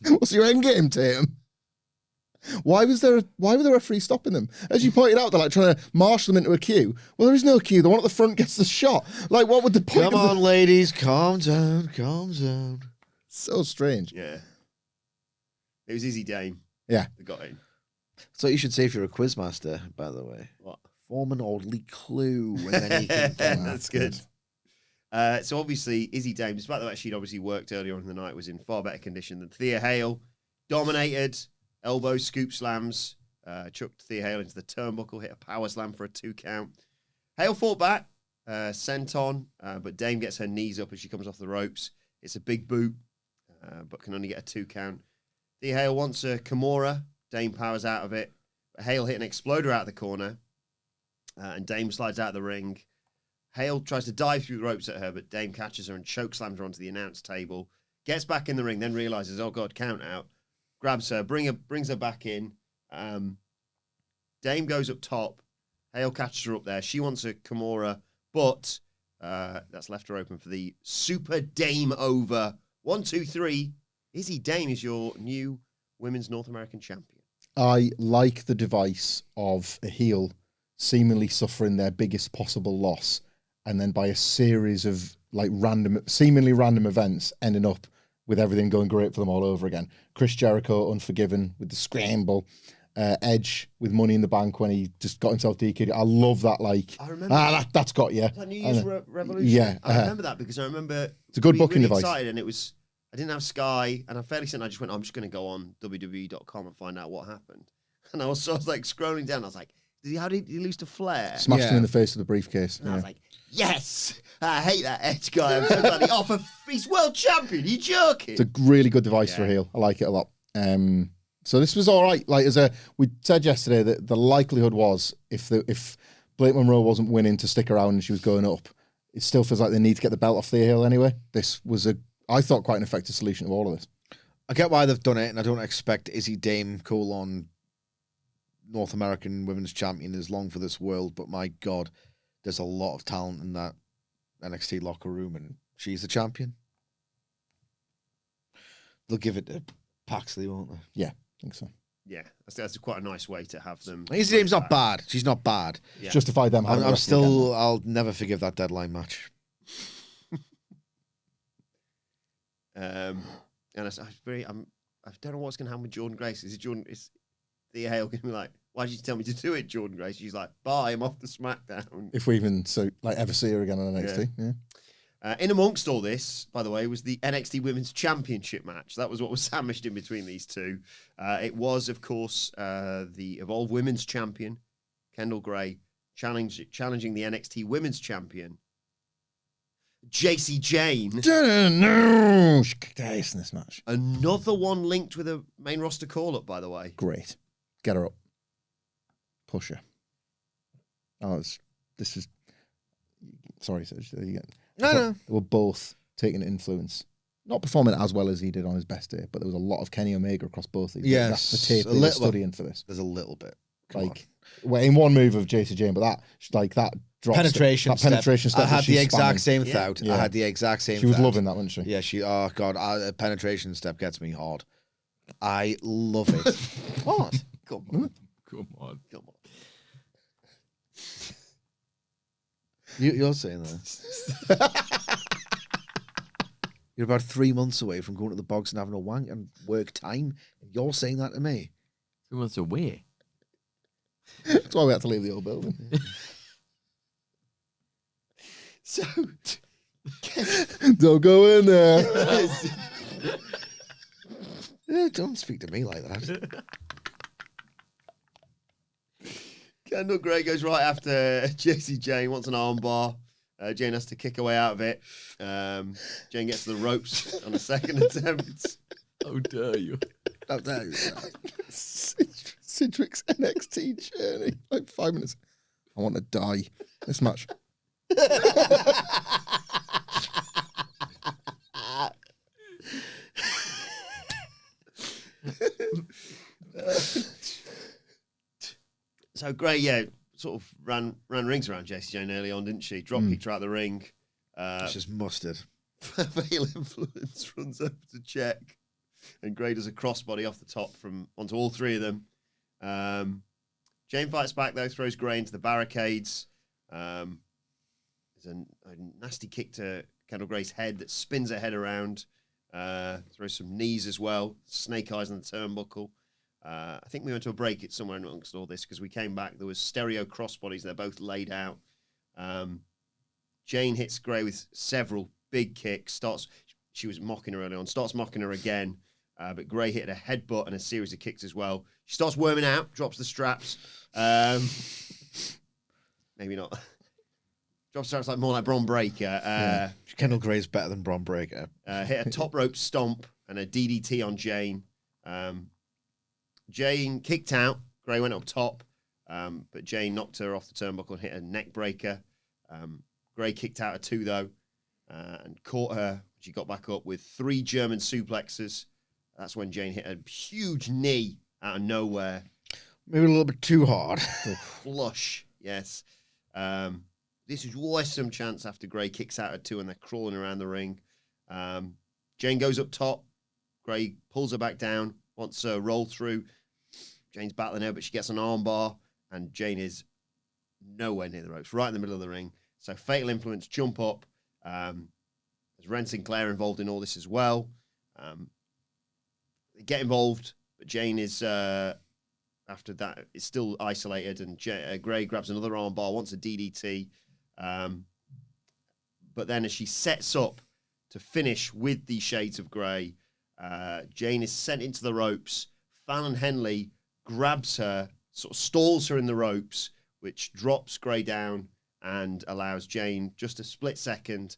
What's your end game, Tatum? Why were the referees stopping them? As you pointed out, they're like trying to marshal them into a queue. Well, there is no queue. The one at the front gets the shot. Like, what would the point Come of on, ladies, calm down. So strange. Yeah. It was Izzy Dame. Yeah. That got in. So you should say if you're a quizmaster, by the way. What? Form an orderly clue, and then you can. That's good. So obviously, Izzy Dame, despite the fact she'd obviously worked earlier on in the night, was in far better condition than Thea Hale. Dominated, elbows, scoop slams, chucked Thea Hale into the turnbuckle, hit a power slam for a 2 count. Hale fought back, sent on, but Dame gets her knees up as she comes off the ropes. It's a big boot, but can only get a 2 count. Thea Hale wants a Kimura. Dame powers out of it. Hale hit an exploder out of the corner, and Dame slides out of the ring. Hale tries to dive through the ropes at her, but Dame catches her and chokeslams her onto the announce table. Gets back in the ring, then realizes, oh God, count out. Grabs her, brings her back in. Dame goes up top. Hale catches her up there. She wants a Kimura, but that's left her open for the Super Dame over. 1, 2, 3. Izzy Dame is your new Women's North American champion. I like the device of a heel seemingly suffering their biggest possible loss, and then by a series of seemingly random events ending up with everything going great for them all over again. Chris Jericho, Unforgiven, with the scramble. Edge with Money in the Bank when he just got himself DQ'd. I love that. I remember that's got you. that New Year's Revolution. Yeah, I remember that because I remember it's a good we were booking really device. Excited, and it was I didn't have Sky, and I fairly certain I just went, I'm just going to go on WWE.com and find out what happened. And I was like scrolling down. I was like, how did he lose to Flair? Smashed him in the face with a briefcase. And I was like, yes! I hate that Edge guy. I'm so glad he's world champion. You joking? It's a really good device for a heel. I like it a lot. So this was all right. We said yesterday that the likelihood was if Blake Monroe wasn't winning to stick around and she was going up, it still feels like they need to get the belt off Thea Hale anyway. This was I thought quite an effective solution to all of this. I get why they've done it, and I don't expect Izzy Dame : North American Women's Champion is long for this world, but my God, there's a lot of talent in that NXT locker room, and she's the champion. They'll give it to Paxley, won't they? Yeah, I think so. Yeah, that's quite a nice way to have them. His name's not bad. She's not bad. Yeah. Justify them. I'll never forgive that deadline match. And I don't know what's going to happen with Jordan Grace. Is Thea Hale going to be like, why did you tell me to do it, Jordan Grace? She's like, bye, I'm off to SmackDown. If we even ever see her again on NXT. Yeah. In amongst all this, by the way, was the NXT Women's Championship match. That was what was sandwiched in between these two. It was, of course, the Evolve Women's Champion, Kendall Gray, challenging the NXT Women's Champion, JC Jane. No, she kicked ass in this match. Another one linked with a main roster call-up, by the way. Great. Get her up. Push her. Oh, this is... Sorry, Serge. No. They were both taking influence. Not performing as well as he did on his best day, but there was a lot of Kenny Omega across both these. Yes. That's the tape they were studying for this. There's a little bit. Well, in one move of JC Jane, but that drops penetration step. I had the exact same Yeah. thought. I had the exact same She was thought. loving that, wasn't she? Yeah, oh God, a penetration step gets me hard. I love it. What? Come on. Come on. You're saying that. You're about 3 months away from going to the bogs and having a wank and work time. And you're saying that to me. 3 months away. That's why we had to leave the old building. So, Don't go in there. Don't speak to me like that. Kendall Gray goes right after JC Jane, wants an armbar. Jane has to kick her way out of it. Jane gets to the ropes on a second attempt. How dare you? How dare you? Sidgwick's NXT journey. 5 minutes. I want to die. This match. So Gray, sort of ran rings around JC Jane early on, didn't she? Drop kicked her out the ring. It's just mustard. Veil Influence runs over to check, and Gray does a crossbody off the top onto all three of them. Jane fights back though, throws Gray into the barricades. There's a nasty kick to Kendall Gray's head that spins her head around. Throws some knees as well. Snake eyes on the turnbuckle. I think we went to a break it somewhere amongst all this because we came back. There was stereo crossbodies. They're both laid out. Jane hits Gray with several big kicks. She was mocking her early on. Starts mocking her again. But Gray hit a headbutt and a series of kicks as well. She starts worming out. Drops the straps. Maybe not. Drops straps more like Bron Breakker. Kendall Gray's better than Bron Breakker. Hit a top rope stomp and a DDT on Jane. Jane kicked out. Gray went up top, but Jane knocked her off the turnbuckle and hit a neck breaker. Gray kicked out of two, though, and caught her. She got back up with 3 German suplexes. That's when Jane hit a huge knee out of nowhere. Maybe a little bit too hard. Flush, yes. This is always some chance after Gray kicks out of 2 and they're crawling around the ring. Jane goes up top. Gray pulls her back down, wants her roll through. Jane's battling her, but she gets an armbar, and Jane is nowhere near the ropes, right in the middle of the ring. So Fatal Influence jump up. There's Ren Sinclair involved in all this as well. They get involved, but Jane is, after that, is still isolated, and Gray grabs another armbar, wants a DDT. But then as she sets up to finish with the Shades of Grey, Jane is sent into the ropes. Fallon Henley grabs her, sort of stalls her in the ropes, which drops Grey down and allows Jane just a split second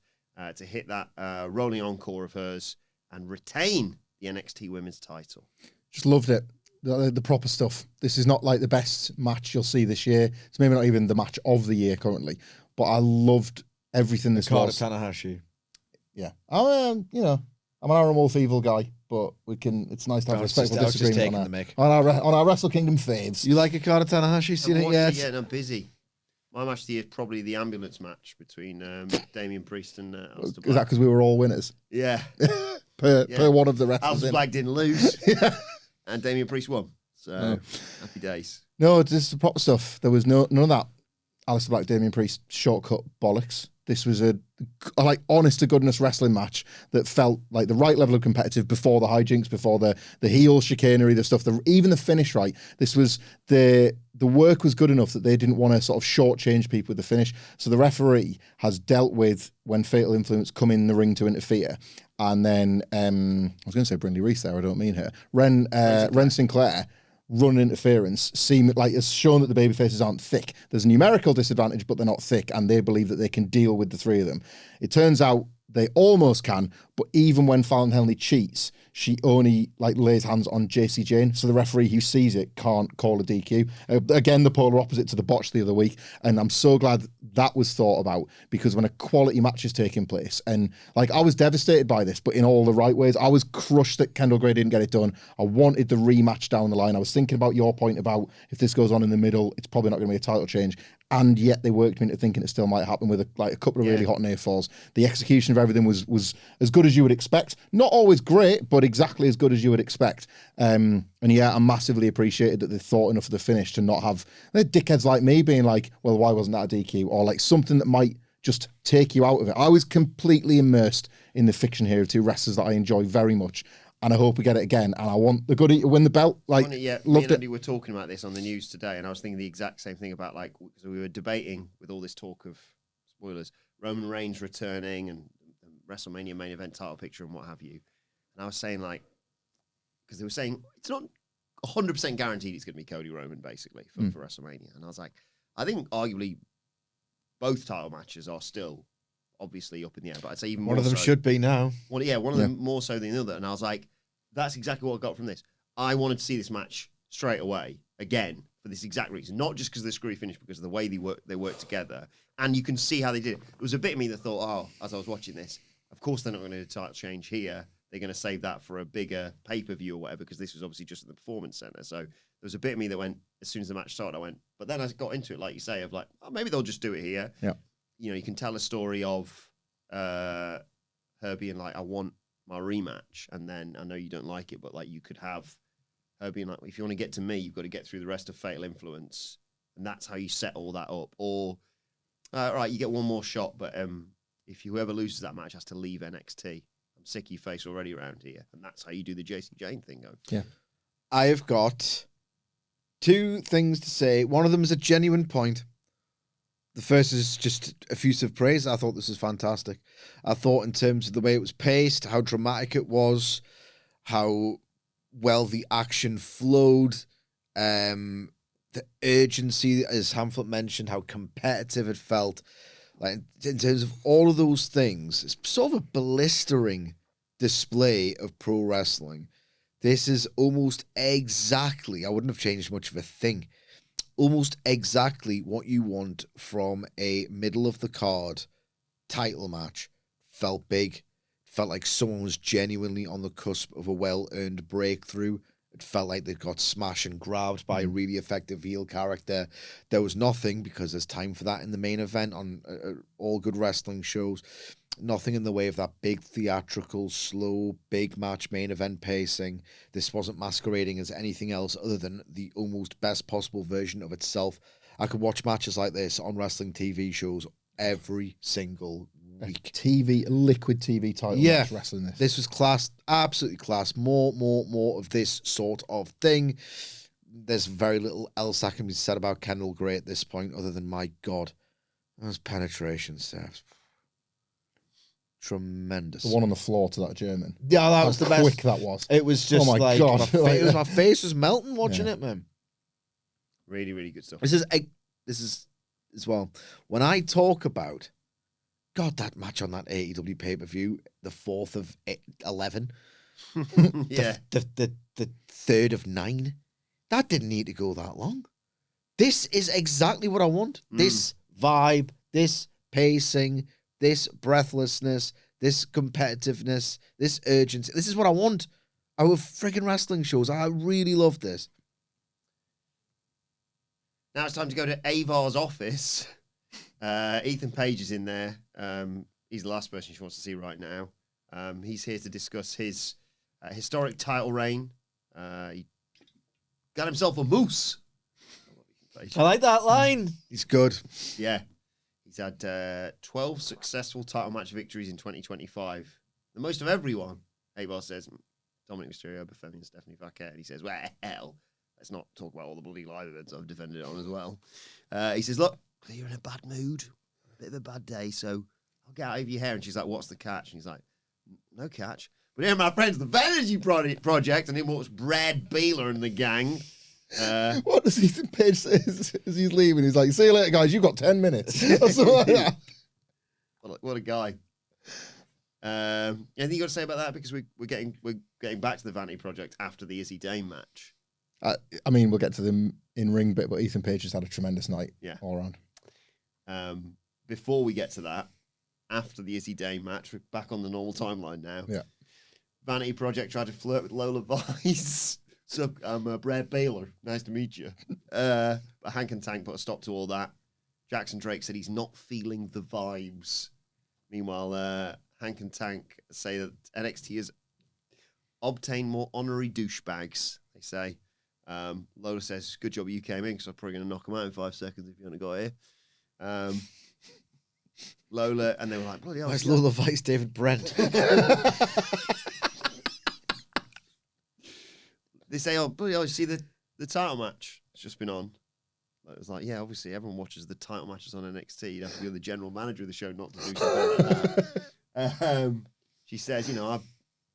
to hit that rolling encore of hers and retain the NXT Women's title. Just loved it. The proper stuff. This is not like the best match you'll see this year. It's maybe not even the match of the year currently, but I loved everything this Carter was. Tanahashi. Yeah. I'm an Aaron Wolf evil guy. but we can. It's nice to have I was just- respectful I was just disagreement taking on the mic. on our Wrestle Kingdom faves. You like Okada Tanahashi? Seen Haven't it watched yet? Yeah, no, I'm busy. My match of the year is probably the ambulance match between Damian Priest and Aleister Is that Black. because we were all winners Yeah. per one of the wrestlers? Aleister in? Black didn't lose, and Damian Priest won. So, happy days. No, this is the proper stuff. There was none of that Aleister Black, Damian Priest shortcut bollocks. This was a like honest to goodness wrestling match that felt like the right level of competitive before the hijinks, before the heel chicanery, the stuff, even the finish right. This was the work was good enough that they didn't want to sort of shortchange people with the finish. So the referee has dealt with when Fatal Influence come in the ring to interfere. And then I was going to say Brindley Reese there, I don't mean her. Ren Sinclair run interference seem like it's shown that the baby faces aren't thick. There's a numerical disadvantage, but they're not thick, and they believe that they can deal with the three of them. It turns out they almost can, but even when Fallon Henley cheats, she only like lays hands on JC Jane, so the referee who sees it can't call a DQ. Again, the polar opposite to the botch the other week, and I'm so glad that was thought about, because when a quality match is taking place, and like I was devastated by this, but in all the right ways. I was crushed that Kendall Gray didn't get it done. I wanted the rematch down the line. I was thinking about your point about if this goes on in the middle, it's probably not going to be a title change. And yet they worked me into thinking it still might happen with a couple of really hot near falls. The execution of everything was as good as you would expect. Not always great, but exactly as good as you would expect. And yeah, I massively appreciated that they thought enough of the finish to not have dickheads like me being like, well, why wasn't that a DQ? Or like something that might just take you out of it. I was completely immersed in the fiction here of two wrestlers that I enjoy very much. And I hope we get it again. And I want the Goodie to win the belt. Like, me loved and it. Andy were talking about this on the news today, and I was thinking the exact same thing about like, because we were debating with all this talk of spoilers, Roman Reigns returning and WrestleMania main event title picture and what have you. And I was saying like, because they were saying it's not 100% guaranteed it's going to be Cody Roman basically for WrestleMania. And I was like, I think arguably both title matches are still obviously up in the air, but I'd say even One more of them so. should be now. One of them more so than the other. And I was like, that's exactly what I got from this. I wanted to see this match straight away again for this exact reason, not just because of the screwy finish, because of the way they work together. And you can see how they did it. There was a bit of me that thought, oh, as I was watching this, of course they're not going to do a title change here. They're going to save that for a bigger pay-per-view or whatever, because this was obviously just at the Performance Center. So there was a bit of me that went, as soon as the match started, I went, but then I got into it, like you say, of like, oh, maybe they'll just do it here. Yeah. You know, you can tell a story of her being like, I want my rematch, and then I know you don't like it, but like you could have her being like, if you want to get to me, you've got to get through the rest of Fatal Influence, and that's how you set all that up. Or right, you get one more shot, but if whoever loses that match has to leave NXT. I'm sick of your face already around here, and that's how you do the JC Jane thing. Yeah, I have got two things to say. One of them is a genuine point. The first is just effusive praise. I thought this was fantastic. I thought in terms of the way it was paced, how dramatic it was, how well the action flowed, the urgency, as Hamflett mentioned, how competitive it felt. Like in terms of all of those things, it's sort of a blistering display of pro wrestling. This is almost exactly, I wouldn't have changed much of a thing, almost exactly what you want from a middle of the card title match. Felt big. Felt like someone was genuinely on the cusp of a well-earned breakthrough. It felt like they got smashed and grabbed by a really effective heel character. There was nothing, because there's time for that in the main event on all good wrestling shows. Nothing in the way of that big theatrical, slow, big match main event pacing. This wasn't masquerading as anything else other than the almost best possible version of itself. I could watch matches like this on wrestling TV shows every single week. liquid TV title match wrestling this. This was class, absolutely class. More of this sort of thing. There's very little else that can be said about Kendall Gray at this point, other than, my God, those penetration steps. Tremendous. The one on the floor to that German. Yeah, that was the best. Quick that was. It was just my like, God. my face was melting watching it, man. Really, really good stuff. This is as well. When I talk about, God, that match on that AEW pay-per-view, the 4th of 11, Yeah. the 3rd of 9, that didn't need to go that long. This is exactly what I want. This vibe, this pacing, this breathlessness, this competitiveness, this urgency. This is what I want. our friggin' wrestling shows. I really love this. Now it's time to go to Avar's office. Ethan Page is in there. He's the last person she wants to see right now. He's here to discuss his historic title reign. He got himself a moose. I like that line. He's good. Yeah. He's had 12 successful title match victories in 2025. The most of everyone. Avar says, Dominic Mysterio, Befemi, and Stephanie Paquette. And he says, well, hell, let's not talk about all the bloody live events I've defended it on as well. He says, look, you're in a bad mood, a bit of a bad day, so I'll get out of your hair. And she's like, what's the catch? And he's like, no catch. But here, my friends, the Vanity Project, and in walks Brad Beeler and the gang. What does Ethan Page say as he's leaving? He's like, see you later, guys. You've got 10 minutes. Or something like that. What a guy. Anything you got to say about that? Because we're getting back to the Vanity Project after the Izzy Dame match. I mean, we'll get to the in-ring bit, but Ethan Page has had a tremendous night all around. Before we get to that, after the Izzy Dame match, we're back on the normal timeline now. Yeah. Vanity Project tried to flirt with Lola Vice. So I'm Brad Baylor. Nice to meet you. But Hank and Tank put a stop to all that. Jackson Drake said he's not feeling the vibes. Meanwhile, Hank and Tank say that NXT has obtained more honorary douchebags, they say. Lola says, good job you came in, because I'm probably going to knock him out in 5 seconds if you hadn't got here. Lola, and they were like, bloody hell. Where's Lola Vice, David Brent? They say, oh, bloody hell, you see the title match? It's just been on. It was like, yeah, obviously everyone watches the title matches on NXT. You'd have to be the general manager of the show not to do something like that. She says,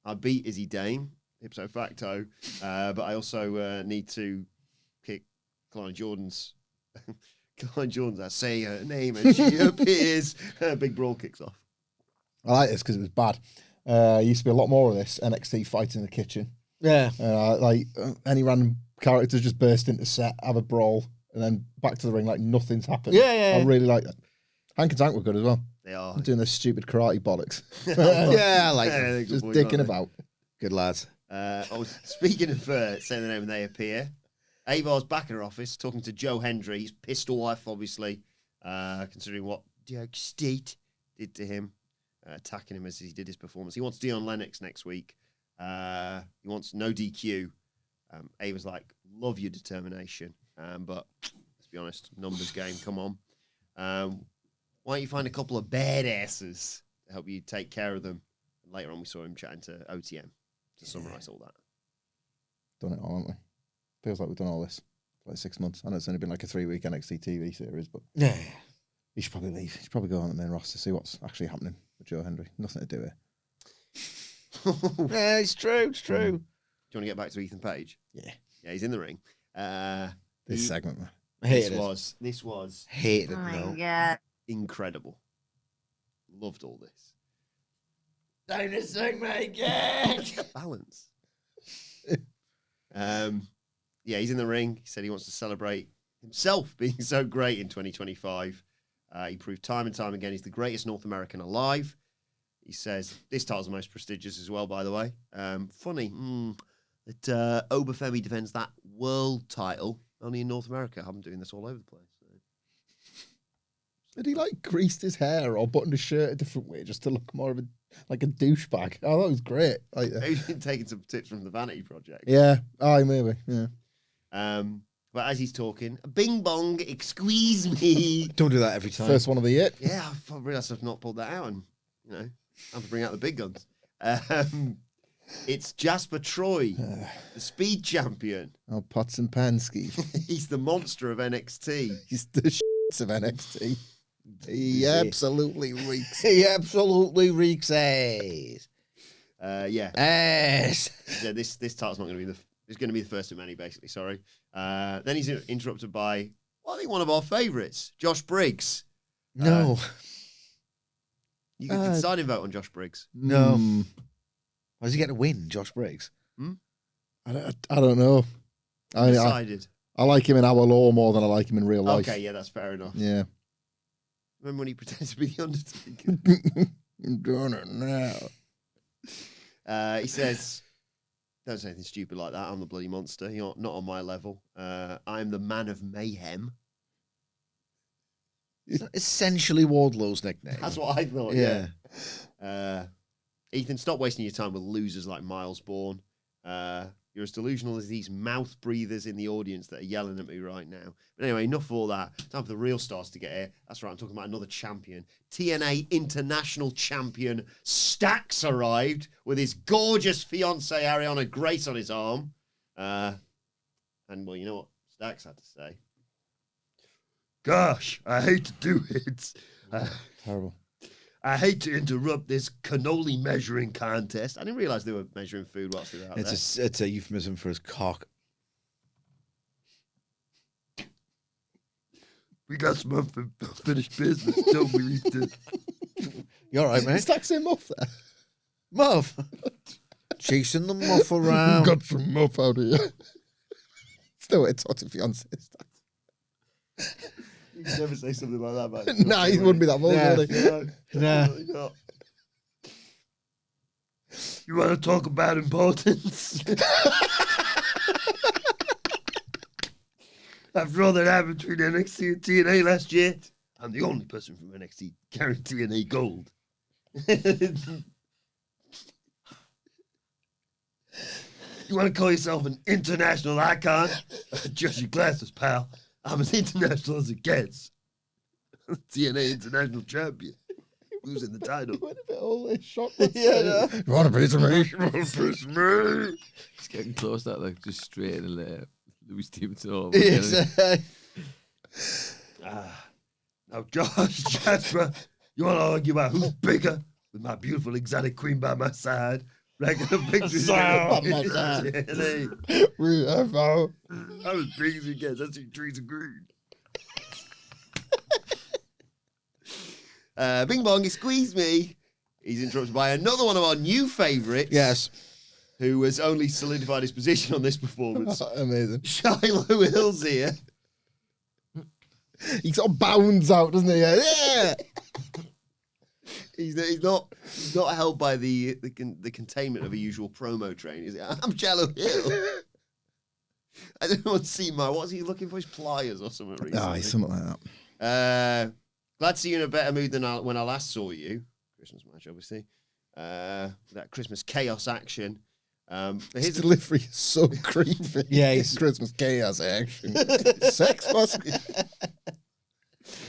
I beat Izzy Dame, ipso facto, but I also need to kick Klein Jordan's. Klein Jordan's, I say her name and she appears. Big brawl kicks off. I like this because it was bad. Used to be a lot more of this NXT fight in the kitchen. Yeah. Any random characters just burst into set, have a brawl, and then back to the ring like nothing's happened. Yeah. I really like that. Hank and Tank were good as well. They are. Doing their stupid karate bollocks. Yeah, I like them. Just dicking about. Good lads. Speaking of saying the name and they appear, Avar's back in her office talking to Joe Hendry. He's pissed off, obviously, considering what Dark State did to him, attacking him as he did his performance. He wants Dion Lennox next week. He wants no DQ. Ava's like, love your determination. But let's be honest, numbers game, come on. Why don't you find a couple of badasses to help you take care of them? And later on, we saw him chatting to OTM to summarise all that. Done it all, haven't we? Feels like we've done all this for like 6 months. I know it's only been like a 3-week NXT TV series, but Yeah. he should probably leave. He should probably go on the main roster to see what's actually happening with Joe Hendry. Nothing to do here. Yeah, it's true. It's true. Do you want to get back to Ethan Page? Yeah. Yeah, he's in the ring. This segment, man. This was Hated it. No. God. incredible. Loved all this. Dinosaur again. Balance. Yeah, he's in the ring. He said he wants to celebrate himself being so great in 2025. He proved time and time again he's the greatest North American alive. He says this title's the most prestigious as well, by the way. Funny that Obafemi defends that world title only in North America. I'm doing this all over the place. So. Did he like greased his hair or buttoned his shirt a different way just to look more of a douchebag? Oh, that was great. Like, Maybe he's been taking some tips from the Vanity Project. yeah. Oh, maybe. Yeah. But as he's talking, bing bong, squeeze me. Don't do that every time. First one of the year. Yeah, I realised I've not pulled that out, and I have to bring out the big guns. It's Jasper Troy, the speed champion. Oh, pots and pansky. He's the monster of NXT. He's the shits of NXT. He absolutely reeks. He absolutely reeks ass. Yeah. Ass. Yeah, this title's not going to be it's going to be the first of many, basically. Sorry. Then he's interrupted by, I think, one of our favourites, Josh Briggs. No. You could deciding vote on Josh Briggs. No. Why does he get to win, Josh Briggs? I don't know. Decided. I like him in our law more than I like him in real life. Okay, yeah, that's fair enough. Yeah. Remember when he pretended to be the Undertaker? I'm doing it now. He says, Don't say anything stupid like that. I'm the bloody monster. You're not on my level. I'm the man of mayhem. Essentially Wardlow's nickname. That's what I thought, yeah. Ethan, stop wasting your time with losers like Miles Bourne. You're as delusional as these mouth breathers in the audience that are yelling at me right now. But anyway, enough of all that. Time for the real stars to get here. That's right, I'm talking about another champion. TNA International Champion Stax arrived with his gorgeous fiancée Ariana Grace on his arm. And, well, you know what Stax had to say? Gosh, I hate to do it. Terrible. I hate to interrupt this cannoli measuring contest. I didn't realise they were measuring food whilst they were out there. It's a euphemism for his cock. We got some unfinished business, don't we, Ethan? You all right, mate? Stack's in muff there. Muff. Chasing the muff around. Got some muff out of here. Still, it's hot if fiance. You can never say something like that, man. Nah, he wouldn't be that bold, Nah. would he? Nah. You want to talk about importance? After all that happened between NXT and TNA last year, I'm the only person from NXT carrying TNA gold. You want to call yourself an international icon? Adjust your glasses, pal. I'm as international as it gets. TNA International Champion. Losing the title. What a bit all shocked. Yeah, You want a piece of me? You want a piece of me? He's getting close to that, like just straight in there. Louis Stevenson all Now, Josh, Jasper, you want to argue about who's bigger with my beautiful exotic queen by my side? Regular pictures. By my side. We have our... I'm as big as he gets. That's two trees of green. Bing Bong, he squeezed me. He's interrupted by another one of our new favourites. Yes. Who has only solidified his position on this performance. Amazing. Shiloh Hills here. He sort of bounds out, doesn't he? Yeah. He's not held by the containment of a usual promo train. Is it? I'm Shiloh Hill. I don't want to see what's he looking for? His pliers or something recently? Oh, he's something like that. Glad to see you in a better mood than when I last saw you. Christmas match, obviously. That Christmas chaos action. His delivery is so creepy. Yeah, it's Christmas chaos action. Sex fuss.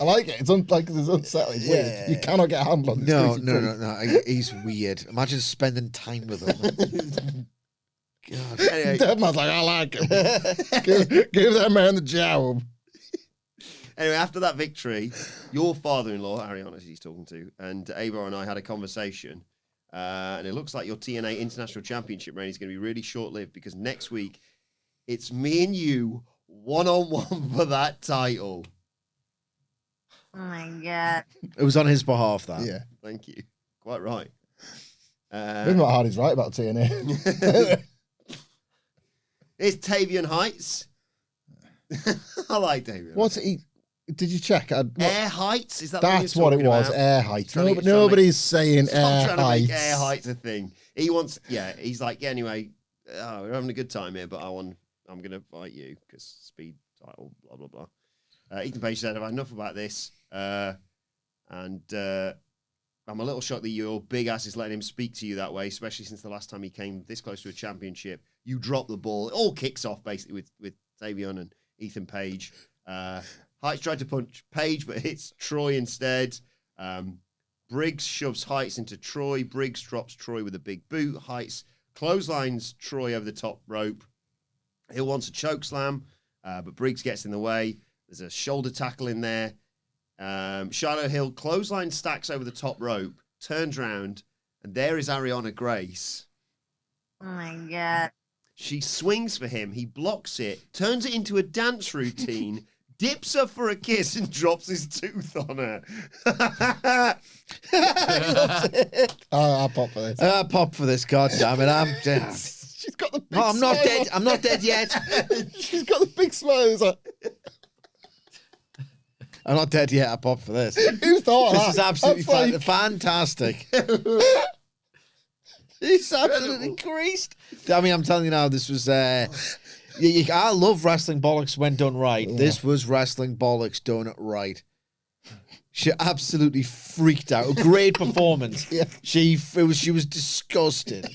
I like it. It's unsettling. It's weird. You cannot get a handle on this. No. He's weird. Imagine spending time with him. God. Anyway. Dead man's like, I like him. give that man the job. Anyway, after that victory, your father-in-law, Ariana, he's talking to, and Ava and I had a conversation. And it looks like your TNA International Championship reign is going to be really short-lived because next week, it's me and you one-on-one for that title. Oh my God. It was on his behalf, that. Yeah. Thank you. Quite right. Maybe not hard is right about TNA. It's Tavian Heights. I like Tavian. What's it? Did you check? Air Heights? Is that That's what it was. About? Air Heights. Trying to Nobody's saying Stop Air trying to Heights. make Air Heights a thing. He wants, he's like, anyway, we're having a good time here, but I'm going to fight you because speed title, blah, blah, blah. Ethan Page said, I've had enough about this. And I'm a little shocked that your big ass is letting him speak to you that way, especially since the last time he came this close to a championship. You dropped the ball. It all kicks off basically with Tavion and Ethan Page. Heights tried to punch Page, but hits Troy instead. Briggs shoves Heights into Troy. Briggs drops Troy with a big boot. Heights clotheslines Troy over the top rope. Hill wants a choke slam, but Briggs gets in the way. There's a shoulder tackle in there. Shiloh Hill clothesline Stacks over the top rope, turns round, and there is Ariana Grace. Oh my God. She swings for him. He blocks it, turns it into a dance routine, dips her for a kiss, and drops his tooth on her. I'll pop for this. I'll pop for this, god damn it. I'm dead. She's got the big No, I'm not smile. dead. I'm not dead yet. She's got the big smile. It's like, I'm not dead yet. I pop for this. who thought This that? is absolutely That's like- fantastic. He's absolutely creased. I mean, I'm telling you now, this was. I love wrestling bollocks when done right. Yeah. This was wrestling bollocks done right. She absolutely freaked out. A great performance. Yeah. She was disgusted.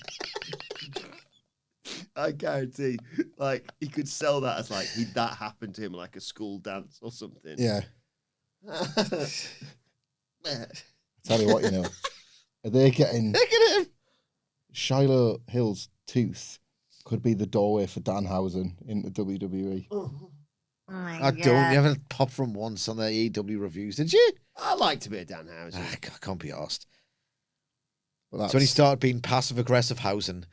I guarantee, like, he could sell that as, like, that happened to him, like a school dance or something. Yeah. Tell you what, you know. Are they getting... Look at him. Shiloh Hill's tooth could be the doorway for Danhausen into WWE. Oh my I God. don't. You haven't popped from once on the AEW reviews, did you? I liked a bit of Danhausen. I can't be asked. But So when you start being passive-aggressive housing,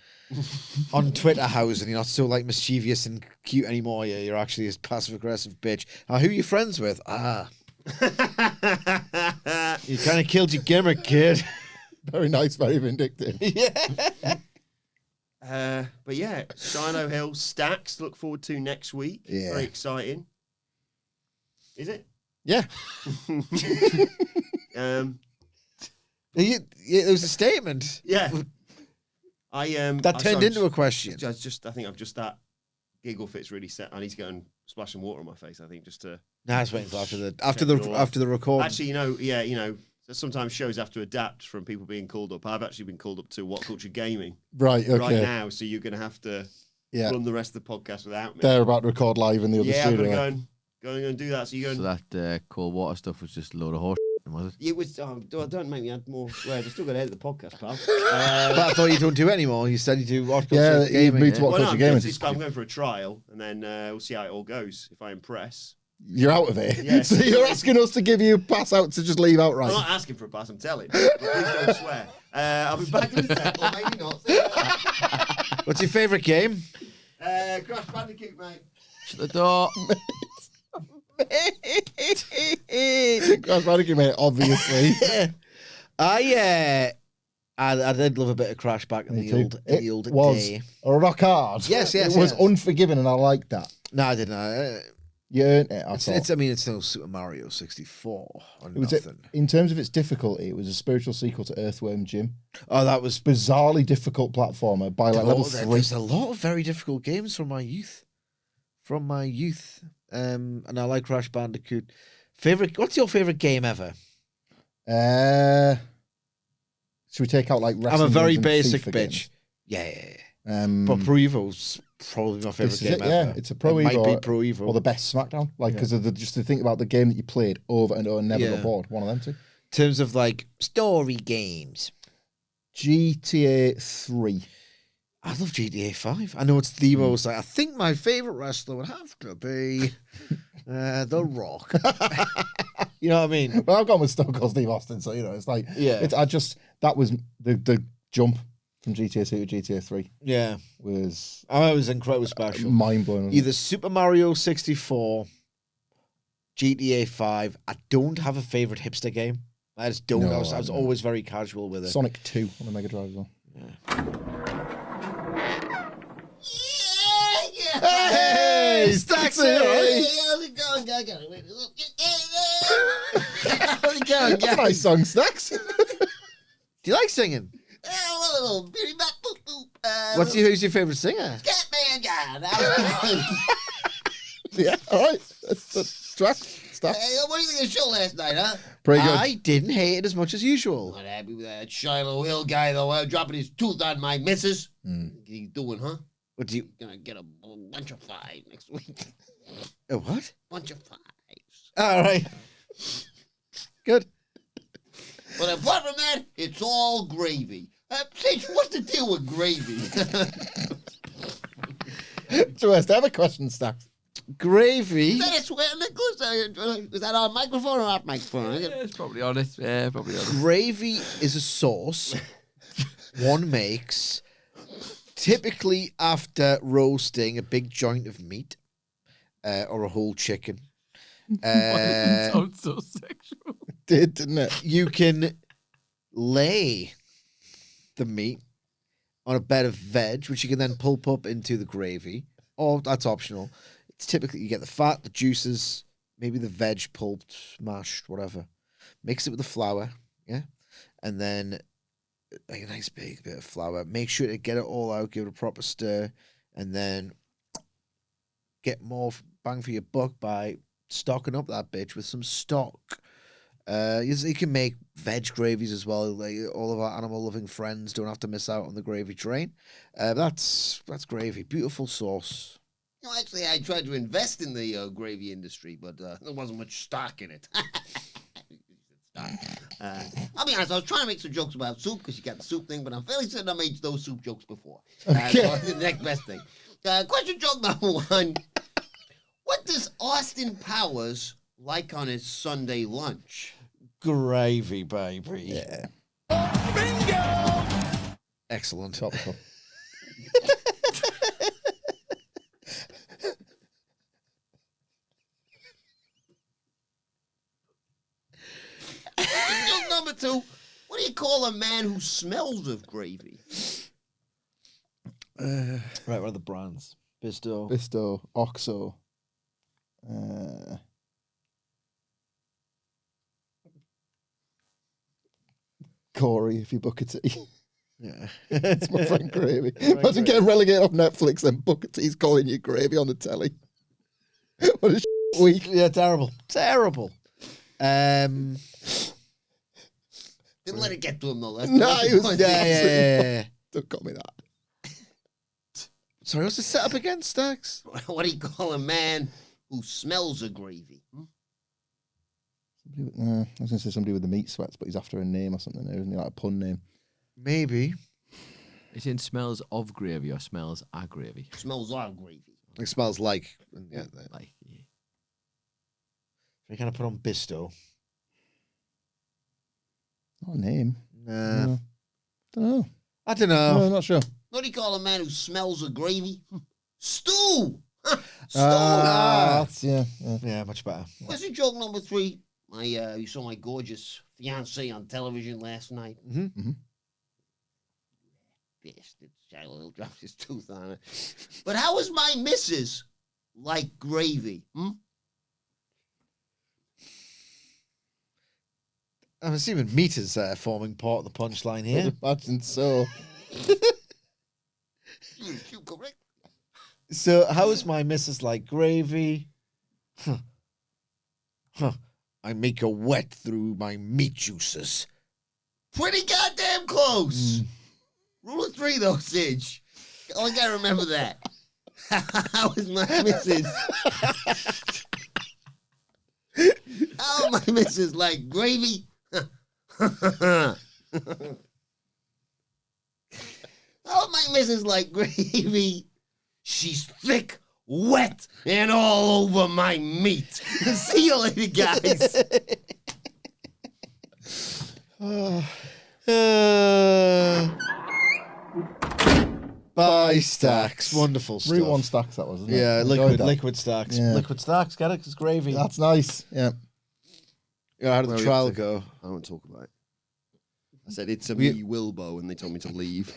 on Twitter housing, you're not so like mischievous and cute anymore. You're actually a passive-aggressive bitch. Who are you friends with? You kind of killed your gimmick, kid. very nice, very vindictive. Yeah. But yeah, Shiloh Hill Stacks. Look forward to next week. Yeah. Very exciting. Is it? Yeah. It was a statement. Yeah. I That turned into a question. I think I'm just that giggle fit's really set. I need to go and splash some water on my face. I think just to. Nah, I was waiting for after it all the recording. Actually, sometimes shows have to adapt from people being called up. I've actually been called up to What Culture Gaming Right, okay. right now, so you're going to have to Yeah. run the rest of the podcast without me. They're about to record live in the other Yeah, I'm studio. going to go and do that. So you're So going. that cold water stuff was just a load of horse, was it? It was. Don't make me add more swears. I still got to edit the podcast, pal. But I thought you don't do it anymore. You said you do what Yeah, you gaming. moved to yeah? what- Well, no, Culture Gaming. I'm going for a trial, and then we'll see how it all goes. If I impress, You're out of it. Yeah. So you're asking us to give you a pass out to just leave outright. I'm not asking for a pass. I'm telling. But please don't swear. I'll be back in a sec, or maybe not. What's your favourite game? Crash Bandicoot, mate. Shut the door. Crash Bandicoot, mate, obviously. I did love a bit of Crash back in Me the too. old It was day. a rock hard. Yes, It was yes. unforgiving, and I liked that. No, I didn't. You earned it, I thought. It's no Super Mario 64 or It was nothing. in terms of its difficulty, it was a spiritual sequel to Earthworm Jim. Oh, that was Bizarrely difficult platformer by like level 3. There's a lot of very difficult games from my youth. And I like Crash Bandicoot. What's your favorite game ever? Should we take out like I'm wrestling a very games and basic FIFA bitch. games? Yeah. Um, But Pro Evo's probably my favorite this is game it, ever. yeah. It's a Pro It might Evo be Pro Evo. or the best SmackDown, like because of just to think about the game that you played over and over, and never Yeah. got bored. One of them two. In terms of like story games, GTA 3. I love GTA 5. I know it's the most. I think my favorite wrestler would have to be The Rock. You know what I mean? Well, I've gone with Stone Cold Steve Austin, so you know it's like Yeah. That was the jump from GTA 2 to GTA 3 Yeah. was Oh, it was incredibly special. mind blowing. Either Super Mario 64, GTA 5. I don't have a favorite hipster game. I just don't. No, I was I don't. always very casual with it. Sonic 2 on the Mega Drive as well. Hey, Stacks here! How's it going, guys? How's it going, That's a guys? nice song, Stacks. Do you like singing? Who's your favorite singer? Catman guy. Yeah, all right. That's track. Stacks. Hey, what do you think of the show last night, huh? Pretty good. I didn't hate it as much as usual. Not happy with that Shiloh Hill guy, though, dropping his tooth on my missus. Mm. What he's doing, huh? What do you? Gonna get a bunch of five next week. A what? Bunch of fives. All right. Good. But apart from that, it's all gravy. Sage, what's the deal with gravy? So, I have a question, Stacks. Gravy. Is that a swear, Nicholas? Is that on microphone or off microphone? Yeah, it's probably honest. Yeah, probably honest. Gravy is a sauce one makes typically after roasting a big joint of meat or a whole chicken. It sounds so sexual. Didn't it? You can lay the meat on a bed of veg, which you can then pulp up into the gravy. Or that's optional. It's typically you get the fat, the juices, maybe the veg pulped, mashed, whatever. Mix it with the flour, yeah, and then like a nice big bit of flour. Make sure to get it all out, give it a proper stir, and then get more bang for your buck by stocking up that bitch with some stock. You can make veg gravies as well. Like all of our animal-loving friends don't have to miss out on the gravy train. That's gravy. Beautiful sauce. You know, actually, I tried to invest in the gravy industry, but there wasn't much stock in it. I'll be honest, I was trying to make some jokes about soup because you got the soup thing, but I'm fairly certain I made those soup jokes before. So the next best thing. Question joke number 1. What does Austin Powers like on his Sunday lunch? Gravy, baby. Yeah. Bingo! Excellent. Topical. Joke number 2. What do you call a man who smells of gravy? Right, what are the brands? Bisto. Bisto, Oxo. Corey, if you Booker T. Yeah. It's my friend Gravy. Imagine getting relegated off Netflix and Booker T's calling you Gravy on the telly. What a week. Yeah, terrible. Terrible. Didn't let it get to him, though. No, he was... Yeah. Don't call me that. Sorry, what's the setup again, Stacks? What do you call a man who smells of gravy? I was going to say somebody with the meat sweats, but he's after a name or something there, isn't he? Like a pun name. Maybe. It's in smells of gravy or smells a gravy. Smells like gravy. It smells like. Yeah. Like, yeah. We kind of put on Bisto. Not a name. Nah. No. Don't know. I don't No, know. I'm not sure. What do you call a man who smells of gravy? Stew! Stew! That's, yeah. Yeah, much better. Question joke number 3. You saw my gorgeous fiancée on television last night. Mm-hmm. Bastard. Shiloh dropped his tooth on it. But how is my missus like gravy? I'm assuming meat is forming part of the punchline here. I'd imagine so. You correct? So, how is my missus like gravy? I make her wet through my meat juices. Pretty goddamn close. Rule of 3, though, Sidge. I gotta remember that. How is my missus? How my missus like gravy? How my missus like gravy? She's thick, wet, and all over my meat. See you later, guys. Bye, Stacks. Wonderful stuff. Route 1 Stacks, that was, isn't it? Yeah, Enjoyed that. liquid Stacks. Yeah. Liquid Stacks, get it? It's gravy. That's nice. Yeah. Yeah, how did Where the are we trial up to? go? I won't talk about it. I said it's a We- me Wilbo, and they told me to leave.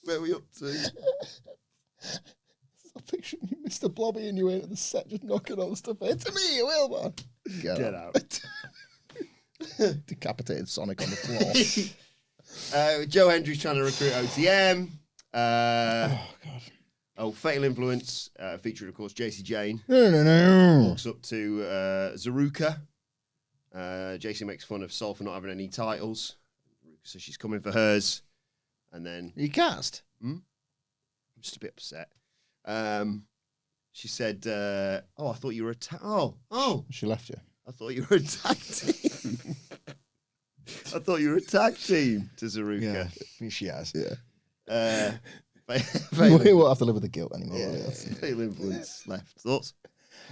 Where are we up to? I'm picturing you, Mr. Blobby, and you ain't at the set just knocking all the stuff. It's me, Wilbourn. Get out. Decapitated Sonic on the floor. Joe Hendry's trying to recruit OTM. Oh, God. Fatal Influence, featuring, of course, JC Jane. No. Walks up to Zaruka. JC makes fun of Sol for not having any titles. So she's coming for hers. And then You cast? I'm just a bit upset. She said, I thought you were a She left you. I thought you were a tag team. I thought you were a tag team to Zaruka. Yeah, she has. Yeah. We Fatal won't have to live with the guilt anymore. Fatal Influence left. Thoughts?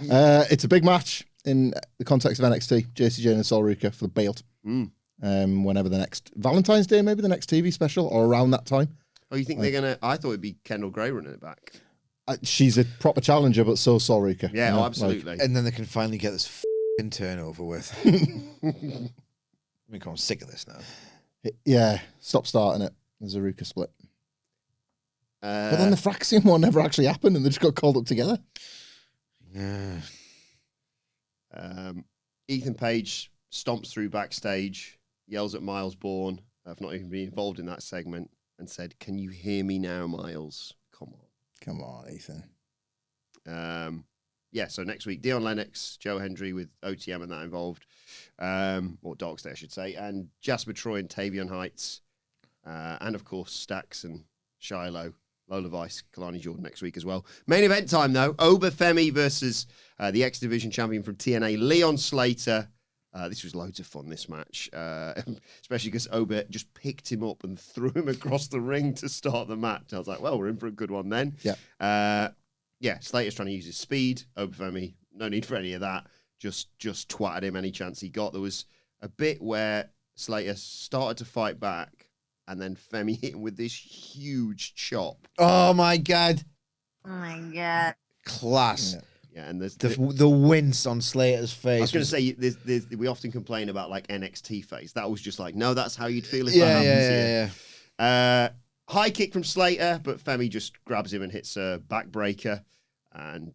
It's a big match in the context of NXT. JC Jane and Sol Ruka for the belt. Whenever the next Valentine's Day, maybe the next TV special, or around that time. Oh, you think they're gonna? I thought it'd be Kendall Gray running it back. She's a proper challenger, but so Sol Ruka. Yeah, you know, absolutely. And then they can finally get this f***ing turnover with. I'm sick of this now. Yeah, stop starting it. There's a Ruka split. But then the Fraxian one never actually happened, and they just got called up together. Yeah. Ethan Page stomps through backstage, yells at Miles Bourne for not even being involved in that segment, and said, "Can you hear me now, Miles? Come on." Come on, Ethan. So next week, Dion Lennox, Joe Hendry with OTM and that involved, or Darkstay, I should say, and Jasper Troy and Tavion Heights, and of course, Stax and Shiloh, Lola Vice, Kalani Jordan next week as well. Main event time, though. Oba Femi versus the X Division champion from TNA, Leon Slater. This was loads of fun, this match, especially because Oba just picked him up and threw him across the ring to start the match. I was like, well, we're in for a good one then. Yeah. Slater's trying to use his speed. Oba Femi, no need for any of that. Just twatted him any chance he got. There was a bit where Slater started to fight back, and then Femi hit him with this huge chop. Oh my god. Oh my god. Class. Yeah, and there's The wince on Slater's face. I was going to say, we often complain about like NXT face. That was just like, no, that's how you'd feel if that happens here. High kick from Slater, but Femi just grabs him and hits a backbreaker. And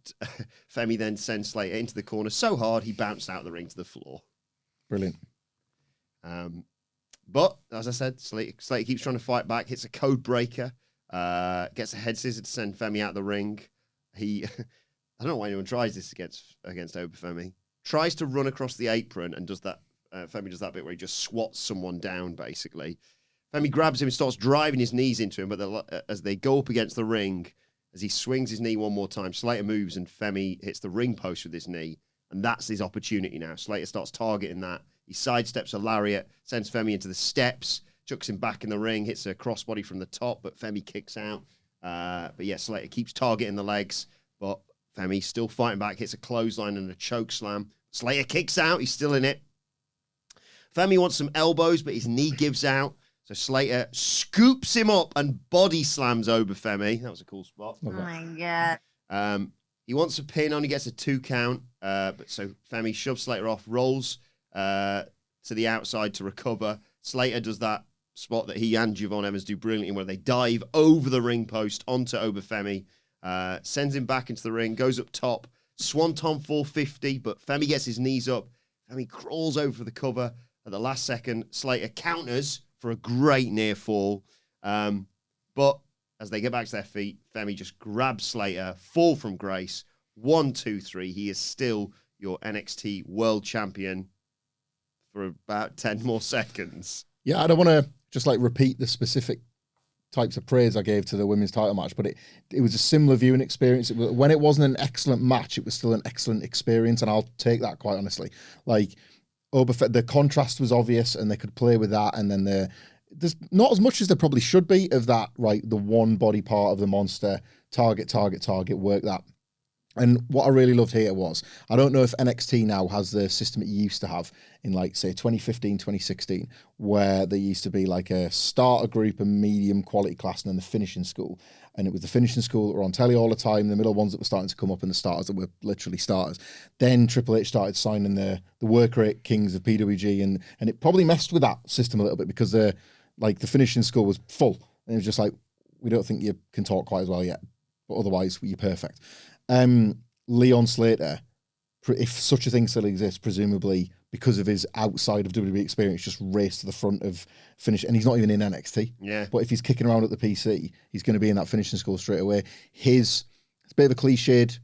Femi then sends Slater into the corner so hard he bounced out the ring to the floor. Brilliant. But as I said, Slater keeps trying to fight back, hits a code breaker, gets a head scissor to send Femi out the ring. He, I don't know why anyone tries this against Oba Femi. Tries to run across the apron and does that. Femi does that bit where he just swats someone down, basically. Femi grabs him and starts driving his knees into him, but as they go up against the ring, as he swings his knee one more time, Slater moves and Femi hits the ring post with his knee, and that's his opportunity now. Slater starts targeting that. He sidesteps a lariat, sends Femi into the steps, chucks him back in the ring, hits a crossbody from the top, but Femi kicks out. Slater keeps targeting the legs, but Femi still fighting back, hits a clothesline and a choke slam. Slater kicks out, he's still in it. Femi wants some elbows, but his knee gives out. So Slater scoops him up and body slams Oba Femi. That was a cool spot. Oh my god. He wants a pin, only gets a 2 count. But so Femi shoves Slater off, rolls to the outside to recover. Slater does that spot that he and Javon Evans do brilliantly, where they dive over the ring post onto Oba Femi, sends him back into the ring, goes up top, Swanton 450, but Femi gets his knees up. Femi crawls over for the cover. At the last second, Slater counters for a great near fall. But as they get back to their feet, Femi just grabs Slater, fall from grace. 1, 2, 3. He is still your NXT World Champion for about 10 more seconds. Yeah, I don't want to just like repeat the specific types of praise I gave to the women's title match, but it was a similar viewing experience. When it wasn't an excellent match, it was still an excellent experience, and I'll take that quite honestly. Like, the contrast was obvious, and they could play with that, and then there's not as much as there probably should be of that, right? The one body part of the monster, target, work that. And what I really loved here was, I don't know if NXT now has the system it used to have in, like, say, 2015, 2016, where there used to be like a starter group, a medium quality class, and then the finishing school. And it was the finishing school that were on telly all the time, the middle ones that were starting to come up, and the starters that were literally starters. Then Triple H started signing the work rate kings of PWG, and it probably messed with that system a little bit, because the finishing school was full. And it was just like, we don't think you can talk quite as well yet, but otherwise you're perfect. Leon Slater, if such a thing still exists, presumably because of his outside of WWE experience, just raced to the front of finish, and he's not even in NXT. Yeah. But if he's kicking around at the PC, he's going to be in that finishing school straight away. It's a bit of a cliched,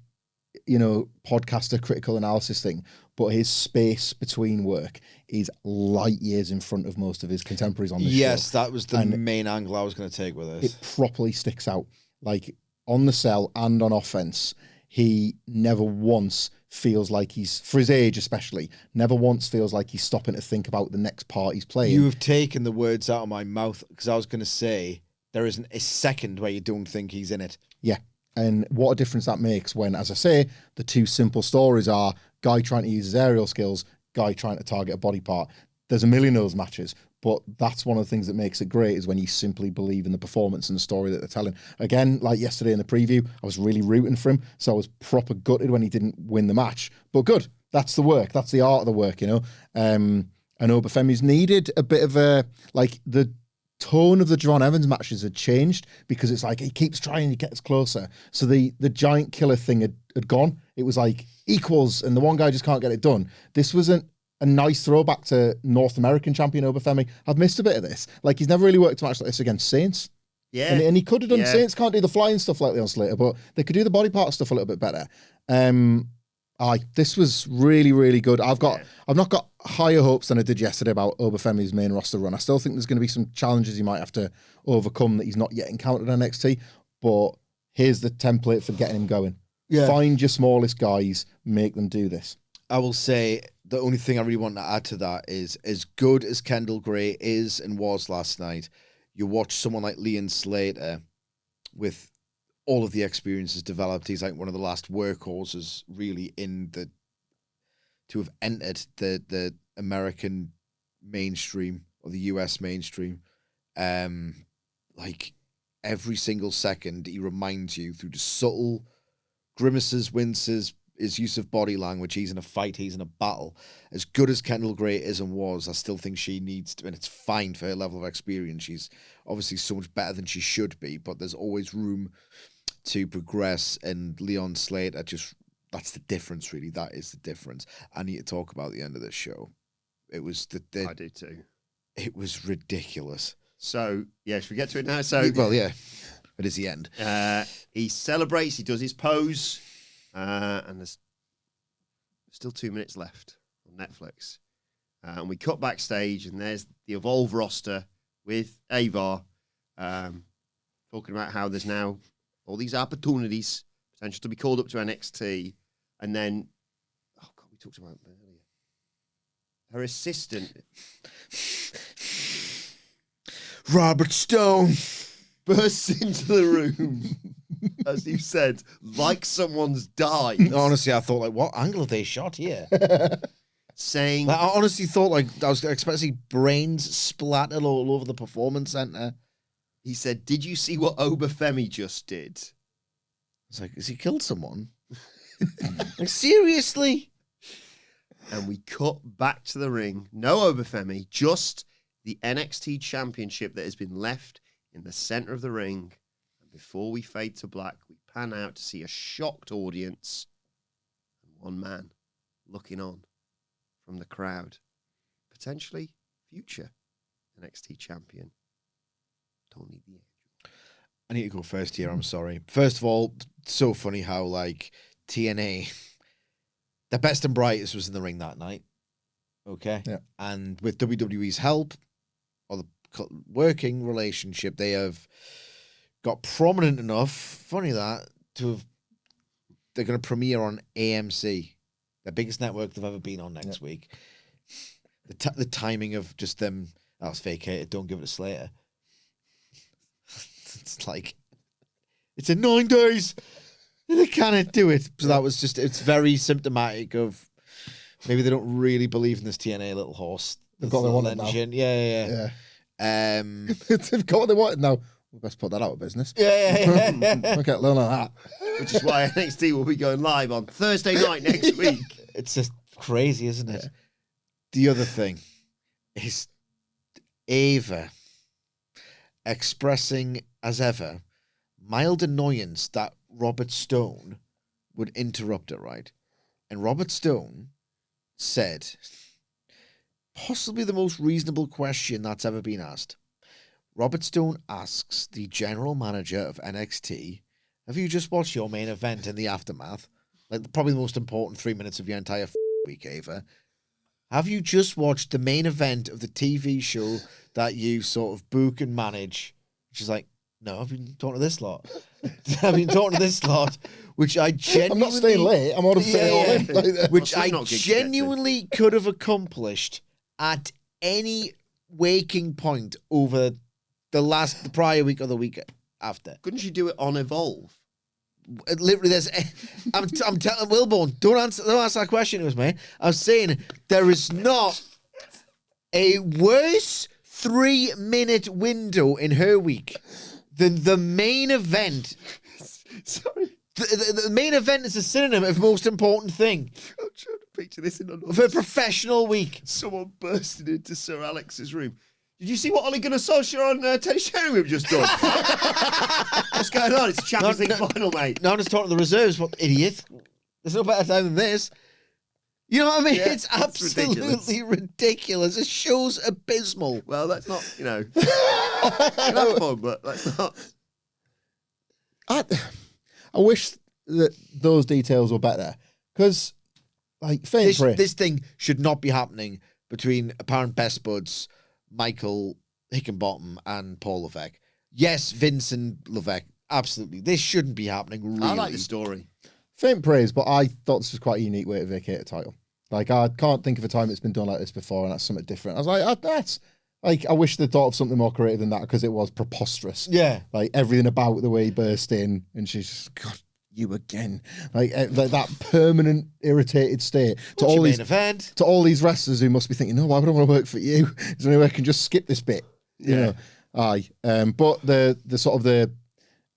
podcaster critical analysis thing, but his space between work is light years in front of most of his contemporaries on this show. Yes, that was the main angle I was going to take with this. It properly sticks out. Like, on the cell and on offense, he never once feels like he's, for his age especially, never once feels like he's stopping to think about the next part he's playing. You have taken the words out of my mouth, because I was going to say there isn't a second where you don't think he's in it. Yeah. And what a difference that makes when, as I say, the two simple stories are guy trying to use his aerial skills, guy trying to target a body part. There's a million of those matches, but that's one of the things that makes it great, is when you simply believe in the performance and the story that they're telling. Again, like yesterday in the preview, I was really rooting for him, so I was proper gutted when he didn't win the match. But good, that's the work, that's the art of the work, And Oba Femi's needed a bit of a, like, the tone of the Javon Evans matches had changed because it's like he keeps trying, he gets closer. So the giant killer thing had gone. It was like equals, and the one guy just can't get it done. This wasn't a nice throwback to North American champion Obafemi. I've missed a bit of this. Like, he's never really worked a match like this against Saints. Yeah. And he could have done. Yeah. Saints can't do the flying stuff like Leon Slater, but they could do the body part stuff a little bit better. This was really, really good. I've not got higher hopes than I did yesterday about Obafemi's main roster run. I still think there's going to be some challenges he might have to overcome that he's not yet encountered on NXT, but here's the template for getting him going. Yeah. Find your smallest guys, make them do this. I will say the only thing I really want to add to that is, as good as Kendall Gray is and was last night, you watch someone like Leon Slater with all of the experiences developed. He's like one of the last workhorses really to have entered the American mainstream or the US mainstream. Like every single second, he reminds you through the subtle grimaces, winces, his use of body language. He's in a fight, he's in a battle. As good as Kendall Gray is and was, I still think she needs to, and it's fine for her level of experience. She's obviously so much better than she should be, but there's always room to progress. And Leon Slater, that's the difference, really. That is the difference. I need to talk about the end of this show. It was I do too. It was ridiculous. So, yeah, should we get to it now? So, Well, yeah, it is the end. he celebrates, he does his pose, and there's still 2 minutes left on Netflix. And we cut backstage, and there's the Evolve roster with Avar, talking about how there's now all these opportunities, potential to be called up to NXT. And then, oh God, we talked about that earlier. Her assistant, Robert Stone, bursts into the room, as you said, like someone's died. Honestly, I thought, like, what angle have they shot here? Saying, Like, I honestly thought, like, I was expecting brains splattered all over the performance center. he said, "Did you see what Obafemi just did?" It's like, has he killed someone? Like, seriously? And we cut back to the ring. No Obafemi, just the NXT Championship that has been left in the center of the ring. And before we fade to black, we pan out to see a shocked audience and one man looking on from the crowd. Potentially future NXT champion. Don't need the edge. I need to go first here, I'm sorry. First of all, so funny how, like, TNA, the best and brightest was in the ring that night. Okay? Yeah. And with WWE's help, or the working relationship, they have got prominent enough, funny that, they're going to premiere on AMC, the biggest network they've ever been on next week. The timing of just them, that was vacated, don't give it to Slater. It's like, it's in 9 days. They can't do it. So that was just, it's very symptomatic of maybe they don't really believe in this TNA little horse. They've got what they wanted now. Yeah. They've got what they wanted now. We best put that out of business. Yeah. Look at learn that. Which is why NXT will be going live on Thursday night next week. It's just crazy, isn't it? The other thing is Ava expressing, as ever, mild annoyance that Robert Stone would interrupt her, right? And Robert Stone said, possibly the most reasonable question that's ever been asked. Robert Stone asks the general manager of NXT, have you just watched your main event in the aftermath? Like, probably the most important 3 minutes of your entire week, Ava. Have you just watched the main event of the TV show that you sort of book and manage? She's like, no, I've been talking to this lot. I've been talking to this lot, which I genuinely... I'm not staying late. I'm on which I genuinely could have accomplished at any waking point over the prior week or the week after. Couldn't you do it on Evolve? Literally, there's. I'm telling Wilbourn, don't answer that question. It was me. I was saying there is not a worse 3-minute window in her week than the main event. Sorry. The main event is a synonym of most important thing I'm trying to picture this in another. for a professional week. Someone bursting into Sir Alex's room. Did you see what Ole Gunnar Solskjaer on Teddy Sheringham just done? What's going on? It's a Champions League final, mate. No, I'm just talking to the reserves. What idiot? There's no better time than this. You know what I mean? Yeah, it's it's absolutely ridiculous. It show's abysmal. Well, that's not, that's fun, but that's not. I wish that those details were better because, like, This thing should not be happening between apparent best buds Michael Hickenbottom and Paul Levesque. Yes, Vince and Levesque, absolutely. This shouldn't be happening, really. I like the story. faint praise, but I thought this was quite a unique way to vacate a title. Like, I can't think of a time it's been done like this before, and that's something different. I was like, that's like, I wish they'd thought of something more creative than that because it was preposterous. Yeah. Like, everything about the way he burst in, and she's just, God, you again. Like that permanent irritated state to all these event? To all these wrestlers who must be thinking, no, why would I want to work for you? Is there any way I can just skip this bit? You know? Aye. But the sort of the,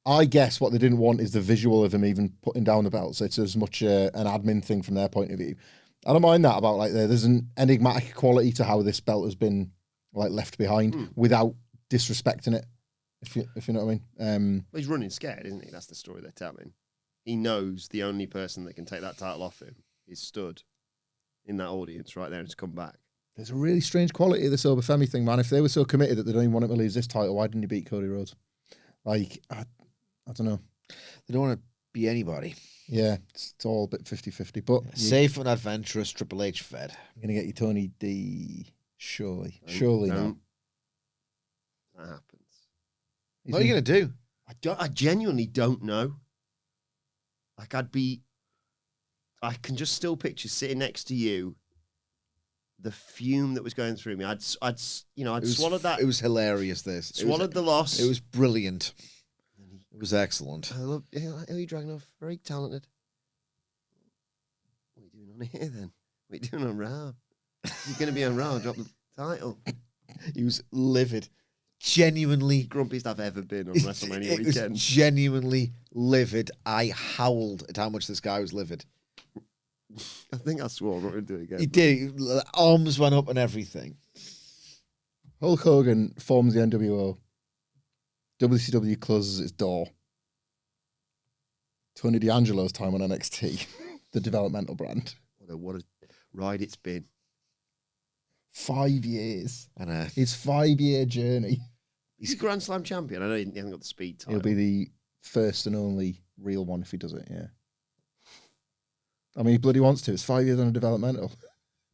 I guess what they didn't want is the visual of him even putting down the belt. So it's as much an admin thing from their point of view. I don't mind that about, like, there's an enigmatic quality to how this belt has been, like, left behind without disrespecting it, if you know what I mean. Well, he's running scared, isn't he? That's the story they're telling. He knows the only person that can take that title off him is stood in that audience right there and just come back. There's a really strange quality of this Obafemi thing, man. If they were so committed that they don't even want him to lose this title, why didn't he beat Cody Rhodes? Like, I don't know. They don't want to be anybody. Yeah, it's all a bit 50-50. But Safe and adventurous Triple H fed. I'm going to get you Tony D. Surely. No, Surely no. not. That happens. What are you going to do? I genuinely don't know. Like, I can just still picture sitting next to you, the fume that was going through me. I'd swallowed that. It was hilarious, this. Swallowed the loss. It was brilliant. It was excellent. I love Ilya Dragunov, very talented. What are you doing on here then? What are you doing on Raw? You're going to be on Raw, drop the title. He was livid. Genuinely. Grumpiest I've ever been on WrestleMania it weekend. Was genuinely livid. I howled at how much this guy was livid. I think I swore. I'm not going to do it again. He did. Arms went up and everything. Hulk Hogan forms the NWO. WCW closes its door. Tony D'Angelo's time on NXT, the developmental brand. What a ride it's been. 5 years. And His 5-year journey. He's a Grand Slam champion. I know he hasn't got the speed title. He'll be the first and only real one if he does it, yeah. I mean, he bloody wants to. It's 5 years on a developmental.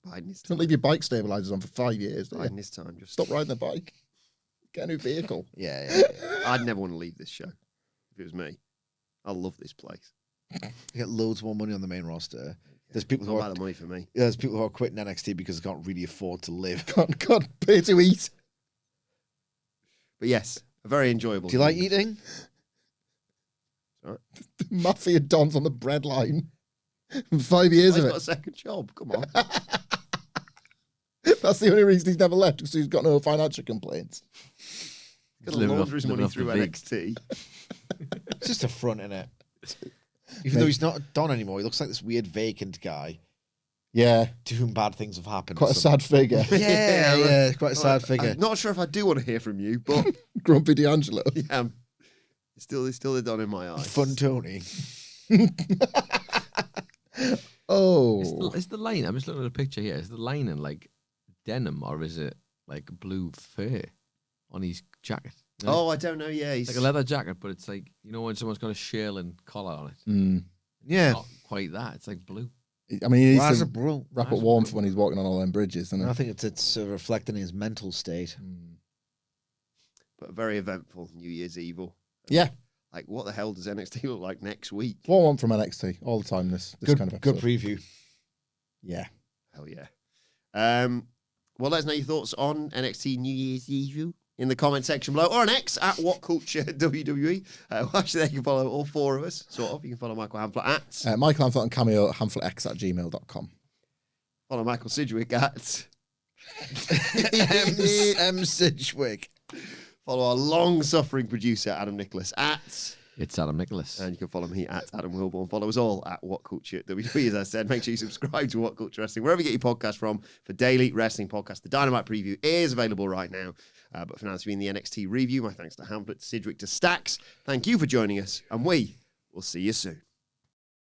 Biding his time. Don't leave your bike stabilizers on for 5 years. Do you? Biding his time. Just Stop riding the bike. Get a new vehicle. yeah. I'd never want to leave this show if it was me. I love this place. You get loads more money on the main roster. There's people Not who about are the money for me. there's people who are quitting NXT because they can't really afford to live. Can't pay to eat. But yes, a very enjoyable. Do you like tournament. eating? Mafia Don's on the bread line. 5 years He's of got a it. second job. Come on. That's the only reason he's never left, because he's got no financial complaints. Got to living launder off- his living money off through the beat. NXT. It's just a front, innit? Even though he's not Don anymore, he looks like this weird vacant guy Yeah, to whom bad things have happened. quite a sad figure. Yeah, quite a sad figure. I'm not sure if I do want to hear from you, but Grumpy D'Angelo. yeah, he's still the Don in my eyes. Fun Tony. Oh. Is the line? I'm just looking at a picture here. Is the line in like denim or is it like blue fur on his jacket? You know? Oh, I don't know. Yeah, he's It's like a leather jacket, but it's like, you know, when someone's got a Sherlin collar on it. Mm. Yeah. Not quite that. It's like blue. I mean, he needs Raz to of Brule. wrap up warm for when he's walking on all them bridges, isn't I it? think it's reflecting his mental state. but a very eventful New Year's Evil. Yeah. Like, what the hell does NXT look like next week? What I want from NXT all the time, this Good, kind of good episode. preview. Yeah. Hell yeah. Well, let us know your thoughts on NXT New Year's Evil in the comment section below, or on X at WhatCulture WWE. Actually, there you can follow all four of us, sort of. You can follow Michael Hamflett at... Michael Hamflett and Cameo at hamflettx@gmail.com. follow Michael Sidgwick at... M. Sidgwick. follow our long-suffering producer, Adam Nicholas, at... It's Adam Nicholas. And you can follow me at Adam Wilbourn. Follow us all at WhatCulture WWE. As I said, make sure you subscribe to WhatCulture Wrestling, wherever you get your podcast from, for daily wrestling podcasts. The Dynamite preview is available right now. But for now, it's been the NXT review. My thanks to Hamflett, to Sidgwick, to Stacks. Thank you for joining us, and we will see you soon.